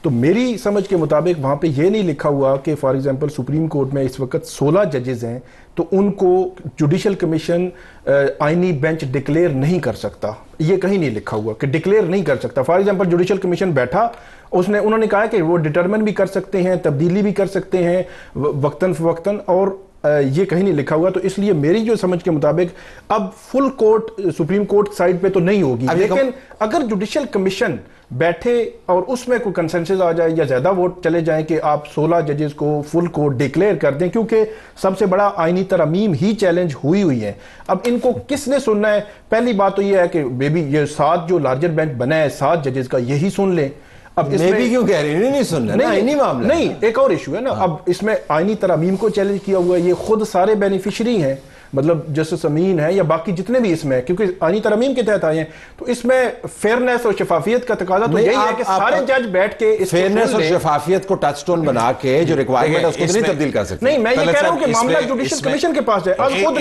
تو میری سمجھ کے مطابق وہاں پہ یہ نہیں لکھا ہوا کہ فار ایگزامپل سپریم کورٹ میں اس وقت 16 ججز ہیں تو ان کو جوڈیشل کمیشن آئینی بینچ ڈکلیئر نہیں کر سکتا. یہ کہیں نہیں لکھا ہوا کہ ڈکلیئر نہیں کر سکتا. فار ایگزامپل جوڈیشل کمیشن بیٹھا, انہوں نے کہا کہ وہ ڈٹرمن بھی کر سکتے ہیں, تبدیلی بھی کر سکتے ہیں وقتاً فوقتاً, اور یہ کہیں نہیں لکھا ہوا. تو اس لیے میری جو سمجھ کے مطابق اب full court supreme court side پہ تو نہیں ہوگی, لیکن اگر جوڈیشل کمیشن بیٹھے اور اس میں کوئی کنسنسس آ جائے یا زیادہ ووٹ چلے جائیں کہ آپ 16 ججز کو فل کورٹ ڈکلیئر کر دیں, کیونکہ سب سے بڑا آئینی ترمیم ہی چیلنج ہوئی ہے. اب ان کو کس نے سننا ہے؟ پہلی بات تو یہ ہے کہ بیبی یہ 7 جو لارجر بینچ بنا ہے 7 ججز کا, یہی سن لیں. اب اس میں بھی کیوں کہہ رہے ہیں نہیں سننا, آئینی معاملہ نہیں, ایک اور ایشو ہے نا. اب اس میں آئینی ترمیم کو چیلنج کیا ہوا ہے, یہ خود سارے بینیفیشری ہیں, مطلب جسٹس امین ہے یا باقی جتنے بھی اس میں, کیونکہ آئینی ترمیم کے تحت آئے ہیں. تو اس میں فیئرنیس اور شفافیت کا تقاضا تو یہی ہے کہ سارے جج بیٹھ کے فیئرنیس اور شفافیت کو ٹچ سٹون بنا کے جو ریکوائرمنٹ ہے اس کو نہیں تبدیل کر سکتے. نہیں, میں یہ کہہ رہا ہوں کہ معاملہ جوڈیشل کمیشن کے پاس ہے, از خود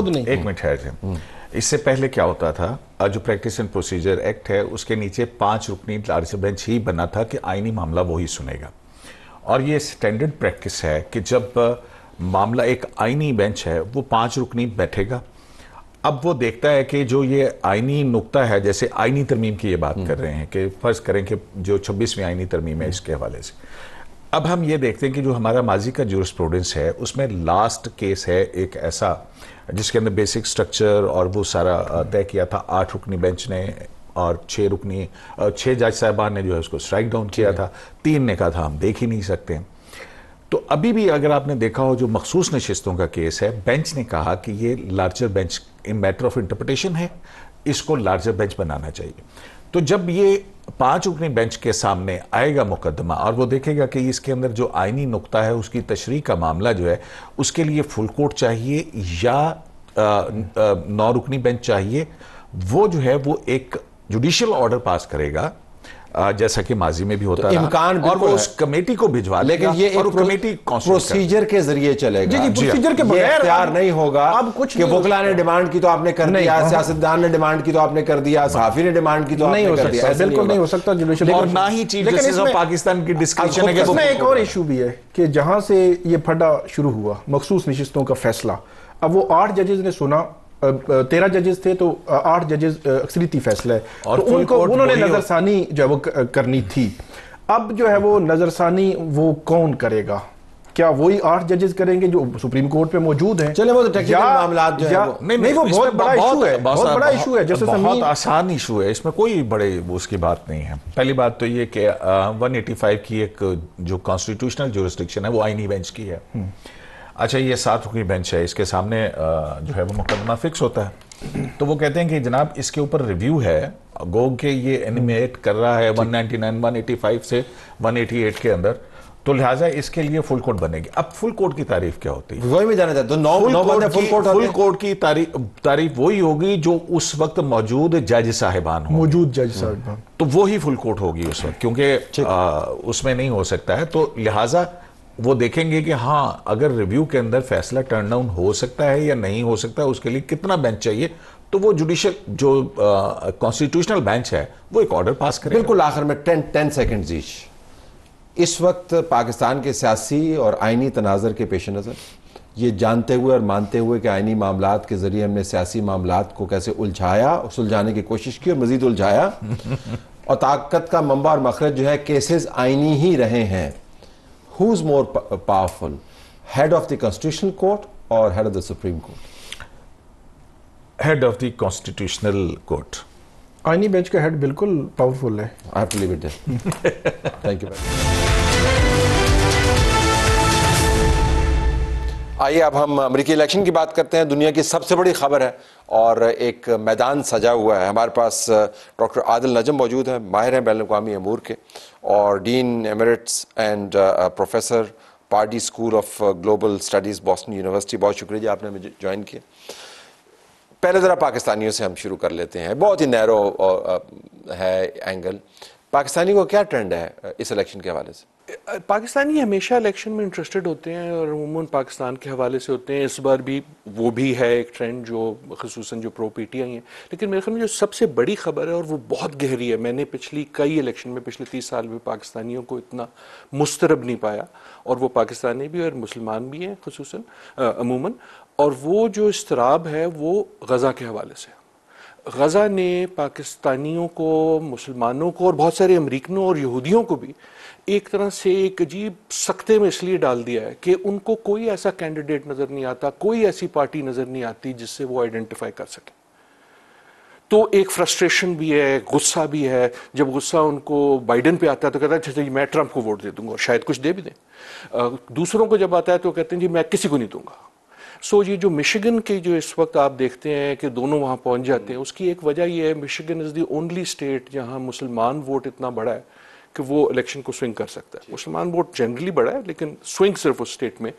نہیں. ایک منٹ ٹھہر جائیں. اس سے پہلے کیا ہوتا تھا, جو پریکٹس اینڈ پروسیجر ایکٹ ہے اس کے نیچے 5 رکنی لارجر بینچ ہی بنا تھا کہ آئینی معاملہ وہی سنے گا. اور یہ سٹینڈرڈ پریکٹس ہے کہ جب معاملہ ایک آئینی بینچ ہے وہ 5 رکنی بیٹھے گا. اب وہ دیکھتا ہے کہ جو یہ آئینی نقطہ ہے, جیسے آئینی ترمیم کی یہ بات کر رہے ہیں کہ فرض کریں کہ جو 26ویں آئینی ترمیم ہے اس کے حوالے سے, اب ہم یہ دیکھتے ہیں کہ جو ہمارا ماضی کا جورسپروڈنس ہے اس میں لاسٹ کیس ہے ایک ایسا جس کے اندر بیسک سٹرکچر اور وہ سارا طے کیا تھا 8 رکنی بینچ نے اور 6 جج صاحبان نے جو ہے اس کو اسٹرائک ڈاؤن کیا تھا، 3 نے کہا تھا ہم دیکھ ہی نہیں سکتے. تو ابھی بھی اگر آپ نے دیکھا ہو جو مخصوص نشستوں کا کیس ہے، بینچ نے کہا کہ یہ larger bench matter of interpretation ہے، اس کو لارجر بینچ بنانا چاہیے. تو جب یہ 5 رکنی بینچ کے سامنے آئے گا مقدمہ اور وہ دیکھے گا کہ اس کے اندر جو آئینی نقطہ ہے اس کی تشریح کا معاملہ جو ہے اس کے لیے فل کورٹ چاہیے یا 9 رکنی بینچ چاہیے، وہ جو ہے وہ ایک جوڈیشل آرڈر پاس کرے گا جیسا کہ ماضی میں بھی ہوتا رہا اور وہ اس کمیٹی کو بھجوا لے گا، لیکن یہ کمیٹی پروسیجر کے ذریعے چلے گا. جی پروسیجر کے بغیر اختیار نہیں ہوگا کہ وکلا نے ڈیمانڈ کی تو آپ نے کر دیا، سیاستدان نے ڈیمانڈ کی تو آپ نے کر دیا، صحافی نے ڈیمانڈ کی تو آپ نے کر دیا. بالکل نہیں ہو سکتا جوڈیشل، اور نہ ہی چیف جسٹس آف پاکستان کی ڈسکریشن ہے. اس میں ایک اور ایشو بھی ہے کہ جہاں سے یہ پھڈا شروع ہوا مخصوص نشستوں کا فیصلہ، اب وہ 8 ججز نے سنا، 13 ججز تھے تو 8 ججز اکثریتی فیصلہ ہے، تو انہوں نے نظر ثانی جو ہے وہ کرنی تھی. اب جو ہے وہ نظر ثانی وہ کون کرے گا؟ کیا وہی 8 ججز کریں گے جو سپریم کورٹ پہ موجود ہیں؟ چلے وہ تو ٹیکنیکل معاملات جو ہے نہیں وہ بہت بڑا ایشو ہے، بہت بڑا ایشو ہے، جیسے بہت آسان ایشو ہے، اس میں کوئی بڑے اس کی بات نہیں ہے. پہلی بات تو یہ کہ 185 کی ایک جو کانسٹیٹیوشنل جورسڈکشن ہے وہ آئینی بینچ کی ہے. اچھا یہ 7 رکنی بینچ ہے، اس کے سامنے جو ہے وہ مقدمہ فکس ہوتا ہے، تو وہ کہتے ہیں کہ جناب اس کے اوپر ریویو ہے، گو کہ یہ انیمیٹ کر رہا ہے 199 185 سے 188 کے اندر، تو لہٰذا اس کے لیے فل کورٹ بنے گی. اب فل کورٹ کی تعریف کیا ہوتی ہے؟ وہی میں جانا چاہتا ہوں. فل کورٹ کی تعریف وہی ہوگی جو اس وقت موجود جج صاحبان ہوں، موجود جج صاحبان، تو وہی فل کورٹ ہوگی اس وقت، کیونکہ اس میں نہیں ہو سکتا ہے. تو لہٰذا وہ دیکھیں گے کہ ہاں اگر ریویو کے اندر فیصلہ ٹرن ڈاؤن ہو سکتا ہے یا نہیں ہو سکتا ہے، اس کے لیے کتنا بینچ چاہیے، تو وہ جوڈیشل جو کانسٹیٹیوشنل بینچ ہے وہ ایک آرڈر پاس کرے. بالکل آخر میں 10 سیکنڈز ایچ. اس وقت پاکستان کے سیاسی اور آئینی تناظر کے پیش نظر یہ جانتے ہوئے اور مانتے ہوئے کہ آئینی معاملات کے ذریعے ہم نے سیاسی معاملات کو کیسے الجھایا اور سلجھانے کی کوشش کی اور مزید الجھایا اور طاقت کا منبع اور مخرج جو ہے کیسز آئینی ہی رہے ہیں. Who's more powerful, head of the Constitutional Court or head of the Supreme Court? Head of the Constitutional Court. آئینی بینچ کا ہیڈ بالکل پاورفل ہے. I have to leave it there. Thank you. آئیے اب ہم امریکی الیکشن کی بات کرتے ہیں. دنیا کی سب سے بڑی خبر ہے اور ایک میدان سجا ہوا ہے. ہمارے پاس ڈاکٹر عادل نجم موجود ہیں، ماہر ہیں بین الاقوامی امور کے اور dean emeritus and professor Pardee school of global studies Boston University. بہت شکریہ جی آپ نے مجھے جوائن کیا. پہلے ذرا پاکستانیوں سے ہم شروع کر لیتے ہیں. بہت ہی نیرو ہے اینگل. پاکستانی کو کیا ٹرینڈ ہے اس الیکشن کے حوالے سے؟ پاکستانی ہمیشہ الیکشن میں انٹرسٹڈ ہوتے ہیں اور عموماً پاکستان کے حوالے سے ہوتے ہیں. اس بار بھی وہ بھی ہے ایک ٹرینڈ جو خصوصاً جو پرو پی ٹی آئی ہیں. لیکن میرے خیال میں جو سب سے بڑی خبر ہے اور وہ بہت گہری ہے، میں نے پچھلی کئی الیکشن میں پچھلے 30 سال میں پاکستانیوں کو اتنا مسترب نہیں پایا، اور وہ پاکستانی بھی اور مسلمان بھی ہیں خصوصاً عموماً، اور وہ جو اضطراب ہے وہ غزہ کے حوالے سے. غزہ نے پاکستانیوں کو، مسلمانوں کو اور بہت سارے امریکنوں اور یہودیوں کو بھی ایک طرح سے ایک عجیب سکتے میں اس لیے ڈال دیا ہے کہ ان کو کوئی ایسا کینڈیڈیٹ نظر نہیں آتا، کوئی ایسی پارٹی نظر نہیں آتی جس سے وہ آئیڈینٹیفائی کر سکے. تو ایک فرسٹریشن بھی ہے، غصہ بھی ہے. جب غصہ ان کو بائیڈن پہ آتا ہے تو کہتا ہے اچھا جی میں ٹرمپ کو ووٹ دے دوں گا اور شاید کچھ دے بھی دیں. دوسروں کو جب آتا ہے تو کہتے ہیں جی میں کسی کو نہیں دوں گا. سو یہ جو مشیگن کی جو اس وقت آپ دیکھتے ہیں کہ دونوں وہاں پہنچ جاتے ہیں، اس کی ایک وجہ یہ ہے Michigan is the only state جہاں مسلمان ووٹ اتنا بڑا ہے کہ وہ الیکشن کو سوئنگ کر سکتا ہے. مسلمان ووٹ جنرلی بڑا ہے لیکن سوئنگ صرف اس اسٹیٹ میں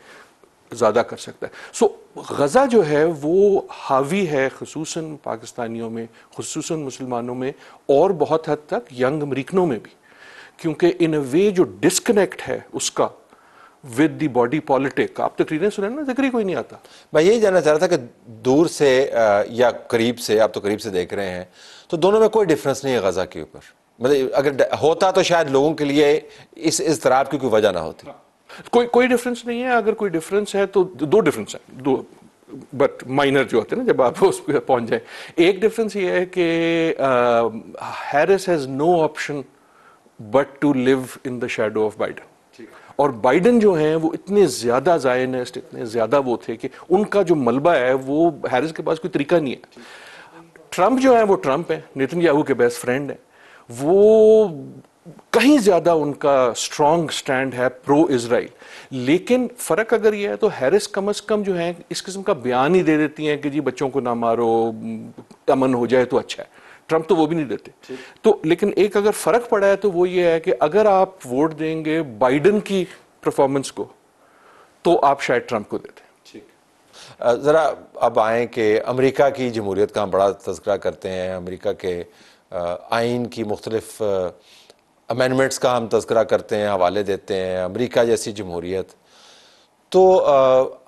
زیادہ کر سکتا ہے. سو غزہ جو ہے وہ حاوی ہے خصوصاً پاکستانیوں میں، خصوصاً مسلمانوں میں اور بہت حد تک ینگ امریکنوں میں بھی، کیونکہ ان اے وے جو ڈسکنیکٹ ہے اس کا ود دی باڈی پالیٹک. آپ تقریریں سنیں نا، ذکر ہی کوئی نہیں آتا. میں یہی جاننا چاہ رہا تھا کہ دور سے یا قریب سے، آپ تو قریب سے دیکھ رہے ہیں، تو دونوں میں کوئی ڈفرنس نہیں ہے غزہ کے اوپر. مطلب اگر ہوتا تو شاید لوگوں کے لیے اس اضطراب کی کوئی وجہ نہ ہوتی. کوئی ڈفرنس نہیں ہے. اگر کوئی ڈفرنس ہے تو دو ڈفرنس ہیں، دو بٹ مائنر جو ہوتے ہیں نا جب آپ اس پہ پہنچ جائیں. ایک ڈفرنس یہ ہے کہ Harris has no option but to live in the shadow of Biden. اور بائیڈن جو ہیں وہ اتنے زیادہ زائنسٹ، اتنے زیادہ وہ تھے کہ ان کا جو ملبہ ہے وہ ہیرس کے پاس کوئی طریقہ نہیں ہے. ٹرمپ جو ہیں وہ ٹرمپ ہیں، نیتن یاہو کے بیسٹ فرینڈ ہیں، وہ کہیں زیادہ ان کا اسٹرانگ سٹینڈ ہے پرو اسرائیل. لیکن فرق اگر یہ ہے تو ہیرس کم از کم جو ہے اس قسم کا بیان ہی دے دیتی ہیں کہ جی بچوں کو نہ مارو، امن ہو جائے تو اچھا ہے. ٹرمپ تو وہ بھی نہیں دیتے. تو لیکن ایک اگر فرق پڑا ہے تو وہ یہ ہے کہ اگر آپ ووٹ دیں گے بائیڈن کی پرفارمنس کو تو آپ شاید ٹرمپ کو دیتے. ذرا اب آئیں کہ امریکہ کی جمہوریت کا ہم بڑا تذکرہ کرتے ہیں، امریکہ کے آئین کی مختلف امینڈمنٹس کا ہم تذکرہ کرتے ہیں، حوالے دیتے ہیں، امریکہ جیسی جمہوریت. تو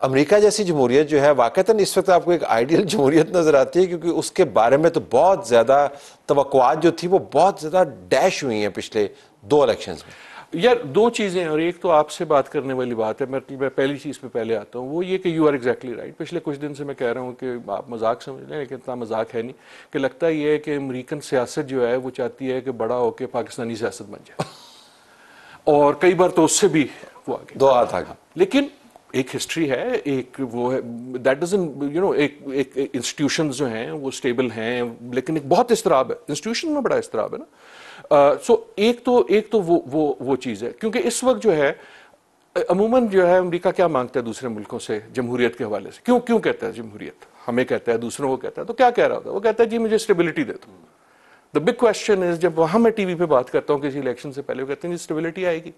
امریکہ جیسی جمہوریت جو ہے واقعتاً اس وقت آپ کو ایک آئیڈیل جمہوریت نظر آتی ہے، کیونکہ اس کے بارے میں تو بہت زیادہ توقعات جو تھی وہ بہت زیادہ ڈیش ہوئی ہیں پچھلے 2 الیکشنز میں. یار 2 چیزیں ہیں، اور ایک تو آپ سے بات کرنے والی بات ہے، میں پہلی چیز پہ پہلے آتا ہوں، وہ یہ کہ یو آر ایگزیکٹلی رائٹ. پچھلے کچھ دن سے میں کہہ رہا ہوں کہ آپ مذاق سمجھ لیں لیکن اتنا مذاق ہے نہیں، کہ لگتا یہ ہے کہ امریکن سیاست جو ہے وہ چاہتی ہے کہ بڑا ہو کے پاکستانی سیاست بن جائے، اور کئی بار تو اس سے بھی وہ آگے 2 ہاتھ آگے. لیکن ایک ہسٹری ہے، ایک وہ ہے دیٹ ڈزنٹ یو نو، ایک انسٹیٹیوشنز جو ہیں وہ اسٹیبل ہیں، لیکن ایک بہت اضطراب ہے انسٹیٹیوشن میں، بڑا اضطراب ہے نا. سو ایک تو وہ چیز ہے، کیونکہ اس وقت جو ہے عموماً جو ہے امریکہ کیا مانگتا ہے دوسرے ملکوں سے جمہوریت کے حوالے سے. کیوں کہتا ہے جمہوریت؟ ہمیں کہتا ہے، دوسروں کو کہتا ہے، تو کیا کہہ رہا ہوتا ہے؟ وہ کہتا ہے جی مجھے اسٹیبلٹی دے دو. دا بگ کوشچن از، جب وہاں میں ٹی وی پہ بات کرتا ہوں کسی الیکشن سے پہلے، وہ کہتے ہیں جی اسٹیبلٹی آئے گی.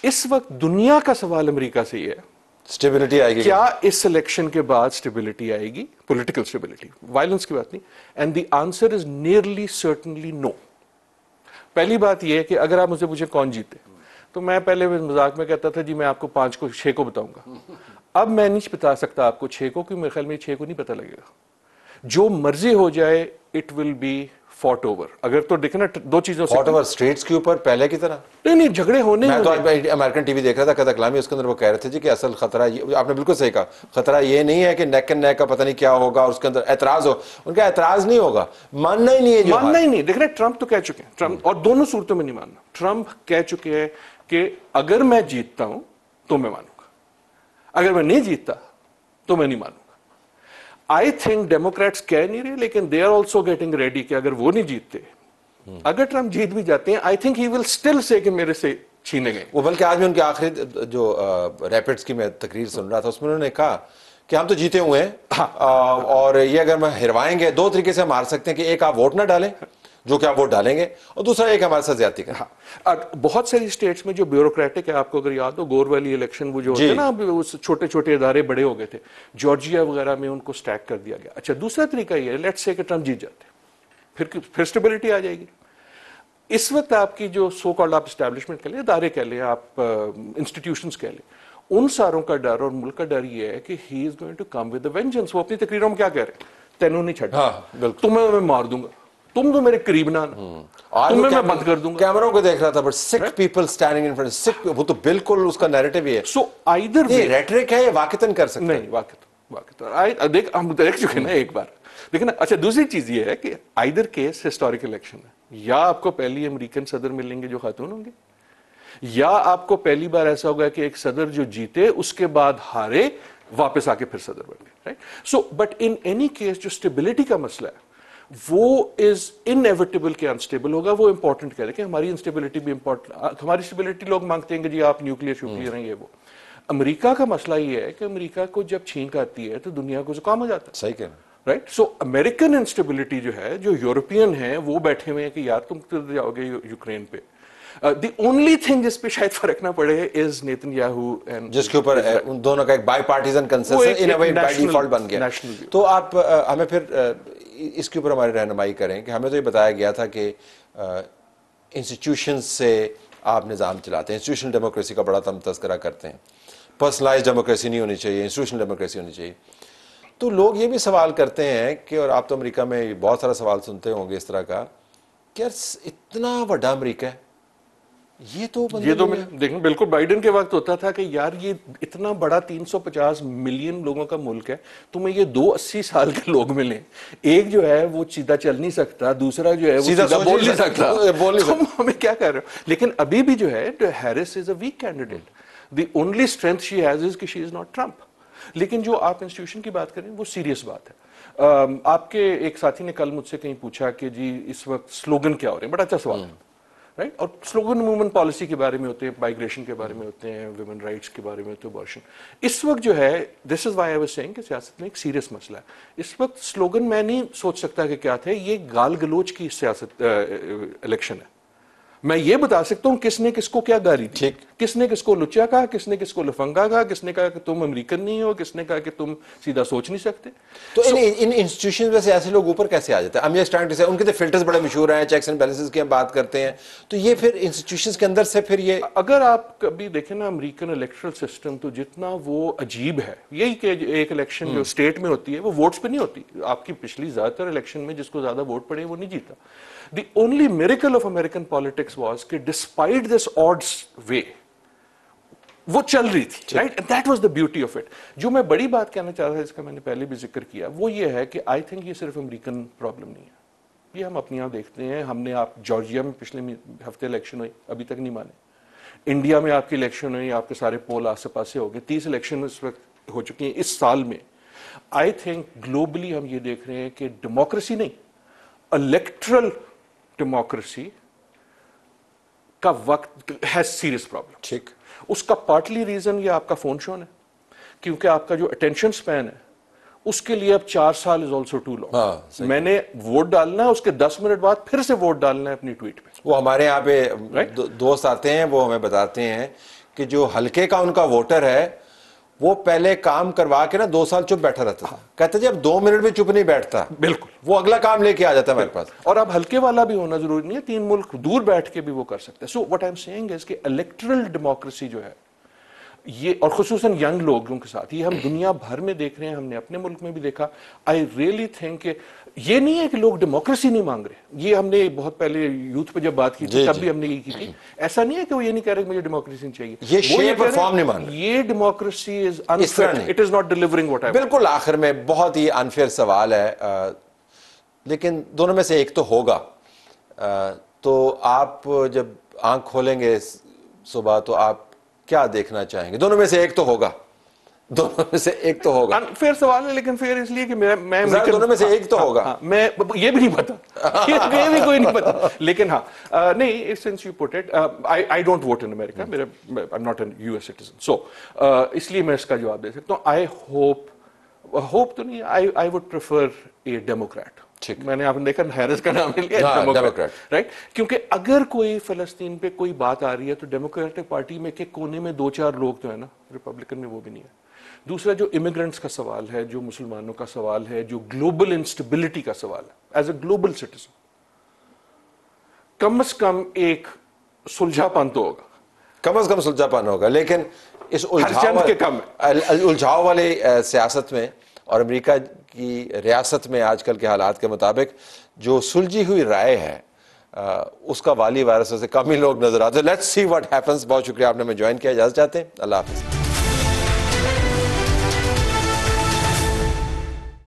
اس وقت دنیا کا سوال امریکہ سے یہ ہے اسٹیبلٹی آئے گی، کیا اس الیکشن کے بعد اسٹیبلٹی آئے گی، پولیٹیکل اسٹیبلٹی، وائلنس کی بات نہیں. And the answer is nearly certainly no. پہلی بات یہ ہے کہ اگر آپ مجھے پوچھیں کون جیتے، تو میں پہلے مذاق میں کہتا تھا جی میں آپ کو 5 کو 6 کو بتاؤں گا. اب میں نہیں بتا سکتا آپ کو 6 کو، کیونکہ میرے خیال میں 6 کو نہیں پتہ لگے گا. جو مرضی ہو جائے it will be fought over. اگر تو دیکھیں نا 2 چیزوں سے فوٹ اوور اسٹریٹس کے اوپر پہلے کی طرح نہیں جھگڑے ہونے. میں تو امریکن ٹی وی دیکھ رہا تھا قطع کلامی، اس کے اندر وہ کہہ رہے تھے جی کہ اصل خطرہ، آپ نے بالکل صحیح کہا، خطرہ یہ نہیں ہے کہ نیک اینڈ نیک کا پتہ نہیں کیا ہوگا اور اس کے اندر اعتراض ہو. ان کا اعتراض نہیں ہوگا، ماننا ہی نہیں ہے. ماننا ہی نہیں. دیکھ رہے ٹرمپ تو کہہ چکے ہیں، ٹرمپ، اور دونوں صورتوں میں نہیں ماننا. ٹرمپ کہہ چکے ہیں کہ اگر میں جیتتا ہوں تو میں مانوں گا، اگر میں نہیں جیتتا تو میں نہیں مانوں گا. آئی تھنک ڈیموکریٹس کہہ نہیں رہے، لیکن they are also getting ready کہ اگر وہ نہیں جیتتے، اگر ٹرمپ جیت بھی جاتے ہیں، I think he will still say کہ میرے سے چھینے گئے. وہ بلکہ آج میں ان کے آخری جو ریپڈس کی میں تقریر سن رہا تھا، اس میں انہوں نے کہا کہ ہم تو جیتے ہوئے ہیں، اور یہ اگر میں ہروائیں گے 2 طریقے سے ہم ہار سکتے ہیں، کہ ایک آپ ووٹ نہ ڈالیں جو کہ آپ ووٹ ڈالیں گے، اور دوسرا ایک ہمارے ساتھ زیادتی کریں. بہت ساری اسٹیٹس میں جو بیوروکریٹک ہے، آپ کو اگر یاد ہو گور والی الیکشن وہ جو ہوتے ہیں نا، چھوٹے ادارے بڑے ہو گئے تھے، جارجیا وغیرہ میں ان کو سٹیک کر دیا گیا. اچھا دوسرا طریقہ یہ ہے، لیٹس سے کہ ٹرمپ جیت جاتے، پھر اسٹیبلٹی آ جائے گی. اس وقت آپ کی جو سو کالڈ آپ اسٹیبلشمنٹ کہہ لیں، ادارے کہہ لیں، آپ انسٹیٹیوشنز کہہ لیں، ان ساروں کا ڈر اور ملک کا ڈر یہ ہے کہ he is going to come with a vengeance. وہ اپنی تقریروں میں کیا کہہ رہے ہیں؟ تینوں نہیں چھڑا، تمہیں میں مار دوں گا، تم تو میرے قریب نہ آنا، تمہیں میں بند کر دوں گا. کیمروں کو دیکھ رہا تھا، but Sikh people standing in front, Sikh, وہ تو بالکل اس کا نیریٹو ہی ہے. سو آئیدر یہ ریٹرک ہے، یہ واقعتاً کر سکتے ہیں. نہیں واقعتاً دیکھ ہم دیکھ چکے نا ایک بار. لیکن اچھا دوسری چیز یہ ہے کہ آئیدر کیس ہسٹورک الیکشن ہے، یا آپ کو پہلی امریکن صدر ملیں گے جو خاتون ہوں گے، یا آپ کو پہلی بار ایسا ہوگا کہ ایک صدر جو جیتے اس کے بعد ہارے واپس آ کے پھر صدر بن گئے. Right. So but in any case جو اسٹیبلٹی کا مسئلہ ہے وہ از انیویٹیبل کہ انسٹیبل ہوگا. وہ امپورٹنٹ کہہ رہے کہ ہماری انسٹیبلٹی بھی امپورٹنٹ، ہماری اسٹیبلٹی لوگ مانگتے ہیں کہ جی آپ نیوکلیئر ہیں، یہ وہ. امریکہ کا مسئلہ یہ ہے کہ امریکہ کو جب چھینک آتی ہے تو دنیا کو زکام ہو جاتا ہے. صحیح کہہ رہے ہیں. رائٹ. سو امریکن انسٹیبلٹی جو ہے، جو یورپین ہیں وہ بیٹھے ہوئے ہیں کہ یار تم جاؤ گے یوکرین پہ. دی اونلی تھنگ جس پہ شاید فرق نہ پڑے از نیتن یاہو، جس کے اوپر ان دونوں کا ایک bipartisan consensus in a way by default بن گیا. تو آپ ہمیں پھر اس کے اوپر ہماری رہنمائی کریں کہ ہمیں تو یہ بتایا گیا تھا کہ انسٹیٹیوشنز سے آپ نظام چلاتے ہیں، انسٹیٹیوشنل ڈیموکریسی کا بڑا ہم تذکرہ کرتے ہیں، پرسنلائز ڈیموکریسی نہیں ہونی چاہیے، انسٹیٹیوشنل ڈیموکریسی ہونی چاہیے. تو لوگ یہ بھی سوال کرتے ہیں کہ، اور آپ تو امریکہ میں بہت سارا سوال سنتے ہوں گے اس طرح کا، کہ اتنا بڑا امریکہ ہے، یہ تو دیکھیں بالکل بائیڈن کے وقت ہوتا تھا کہ یار یہ اتنا بڑا 350 ملین لوگوں کا ملک ہے، تمہیں یہ 80 سال کے لوگ ملیں، ایک جو ہے وہ سیدھا چل نہیں سکتا، دوسرا جو ہے وہ سیدھا بول نہیں سکتا، تم ہمیں کیا کر رہے ہو. لیکن ابھی بھی جو ہے Harris is a weak candidate. The only strength she has is کہ شی از ناٹ ٹرمپ. لیکن جو آپ انسٹیٹیوشن کی بات کریں وہ سیریس بات ہے. آپ کے ایک ساتھی نے کل مجھ سے کہیں پوچھا کہ جی اس وقت سلوگن کیا ہو رہے ہیں, بڑا اچھا سوال ہے رائٹ. اور سلوگن عموماً پالیسی کے بارے میں ہوتے ہیں, مائگریشن کے بارے میں ہوتے ہیں, ویمن رائٹس کے بارے میں ہوتے ہیں, ابارشن. اس وقت جو ہے this is why I was saying کہ سیاست میں ایک سیریس مسئلہ ہے. اس وقت سلوگن میں نہیں سوچ سکتا کہ کیا تھے, یہ گال گلوچ کی سیاست الیکشن ہے. میں یہ بتا سکتا ہوں کس نے کس کو کیا گالی دی, کس نے کس کو لچا کہا, کس نے کس کو لفنگا کہا, کس نے کہا کہ تم امریکن نہیں ہو, کس نے کہا کہ تم سیدھا سوچ نہیں سکتے. تو ان انسٹیٹیوشنز میں سے ایسے لوگ اوپر کیسے آ جاتے ہیں؟ ان کے تو فلٹرز بڑے مشہور ہیں, چیکس اینڈ بیلنسز کی ہم بات کرتے ہیں, تو یہ پھر انسٹیٹیوشنز کے اندر سے پھر یہ اگر آپ کبھی دیکھیں نا امریکن الیکٹرل سسٹم تو جتنا وہ عجیب ہے, یہی کہ ایک الیکشن جو اسٹیٹ میں ہوتی ہے وہ ووٹس پہ نہیں ہوتی. آپ کی پچھلی زیادہ تر الیکشن میں جس کو زیادہ ووٹ پڑے وہ نہیں جیتا. The only miracle of American politics was کہ despite this odds way وہ چل رہی تھی, right? And that was the beauty of it. جو میں بڑی بات کہنا چاہ رہا تھا, جس کا میں نے پہلے بھی ذکر کیا, وہ یہ ہے کہ I think یہ صرف امریکن پرابلم نہیں ہے. یہ ہم اپنے یہاں دیکھتے ہیں. ہم نے آپ جارجیا میں پچھلے ہفتے الیکشن ہوئی, ابھی تک نہیں مانے. انڈیا میں آپ کی الیکشن ہوئی, آپ کے سارے پول آسے پاسے ہو گئے. 30 الیکشن اس وقت ہو چکی ہیں اس سال میں. I think گلوبلی ہم یہ دیکھ رہے ہیں کہ ڈیموکریسی نہیں, الیکٹرل ڈیموکریسی کا وقت ہے سیریس پرابلم. ٹھیک, اس کا پارٹلی ریزن یہ آپ کا فون شون ہے, کیونکہ آپ کا جو اٹینشن سپین ہے اس کے لیے اب 4 سال از آلسو ٹو لانگ. میں نے ووٹ ڈالنا ہے, اس کے 10 منٹ بعد پھر سے ووٹ ڈالنا ہے اپنی ٹویٹ پہ. وہ ہمارے یہاں پہ دوست آتے ہیں, وہ ہمیں بتاتے ہیں کہ جو حلقے کا ان کا ووٹر ہے وہ پہلے کام کروا کے نا 2 سال چپ بیٹھا رہتا تھا. کہتے جی اب 2 منٹ بھی چپ نہیں بیٹھتا, بالکل وہ اگلا کام لے کے آ جاتا ہے ہمارے پاس. اور اب ہلکے والا بھی ہونا ضروری نہیں ہے, 3 ملک دور بیٹھ کے بھی وہ کر سکتے ہیں. So what I am saying is کہ الیکٹرل ڈیموکریسی جو ہے یہ, اور خصوصاً ینگ لوگوں کے ساتھ, یہ ہم دنیا بھر میں دیکھ رہے ہیں, ہم نے اپنے ملک میں بھی دیکھا. آئی ریئلی تھنک کہ یہ نہیں ہے کہ لوگ ڈیموکریسی نہیں مانگ رہے. یہ ہم نے بہت پہلے یوتھ پہ جب بات کی تھی تب بھی ہم نے یہ کی تھی. ایسا نہیں ہے کہ وہ یہ نہیں کہہ رہے کہ مجھے ڈیموکریسی نہیں چاہیے, یہ شیپ اور فارم نہیں مان رہے. یہ democracy is انفٹ, it is not delivering what I. بالکل آخر میں بہت ہی انفیئر سوال ہے, لیکن دونوں میں سے ایک تو ہوگا. تو آپ جب آنکھ کھولیں گے صبح تو آپ کیا دیکھنا چاہیں گے؟ دونوں میں سے ایک تو ہوگا, دونوں میں سے ایک تو ہوگا. فیئر سوال ہے, لیکن فیئر اس لیے کہ میں دونوں میں سے ایک تو ہوگا. میں یہ بھی نہیں پتا, یہ بھی کوئی نہیں پتا, لیکن ہاں نہیں, since you put it, I don't vote in America, I'm not a US citizen, so اس لیے میں اس کا جواب دے سکتا ہوں. I hope تو نہیں, I would prefer a Democrat. میں نے آپ نے دیکھا ہیرس کا نام مل گیا, ڈیموکریٹ, رائٹ. کیونکہ اگر کوئی فلسطین پہ کوئی بات آ رہی ہے تو ڈیموکریٹک پارٹی میں کے کونے میں 2-4 لوگ تو ہے نا, ریپبلکن میں وہ بھی نہیں ہے. دوسرا جو امیگرنٹس کا سوال ہے, جو مسلمانوں کا سوال ہے, جو گلوبل انسٹیبلٹی کا سوال ہے, ایز اے گلوبل سٹیزن کم از کم ایک سلجھا پن تو ہوگا, کم از کم سلجھا پن ہوگا. لیکن اس الجھاؤ والے سیاست میں اور امریکہ کی ریاست میں آج کل کے حالات کے مطابق جو سلجھی ہوئی رائے ہے اس کا والی وائرس سے کم ہی لوگ نظر آتے ہیں. Let's see what happens. بہت شکریہ آپ نے ہمیں جوائن کیا. اجازت چاہتے ہیں, اللہ حافظ.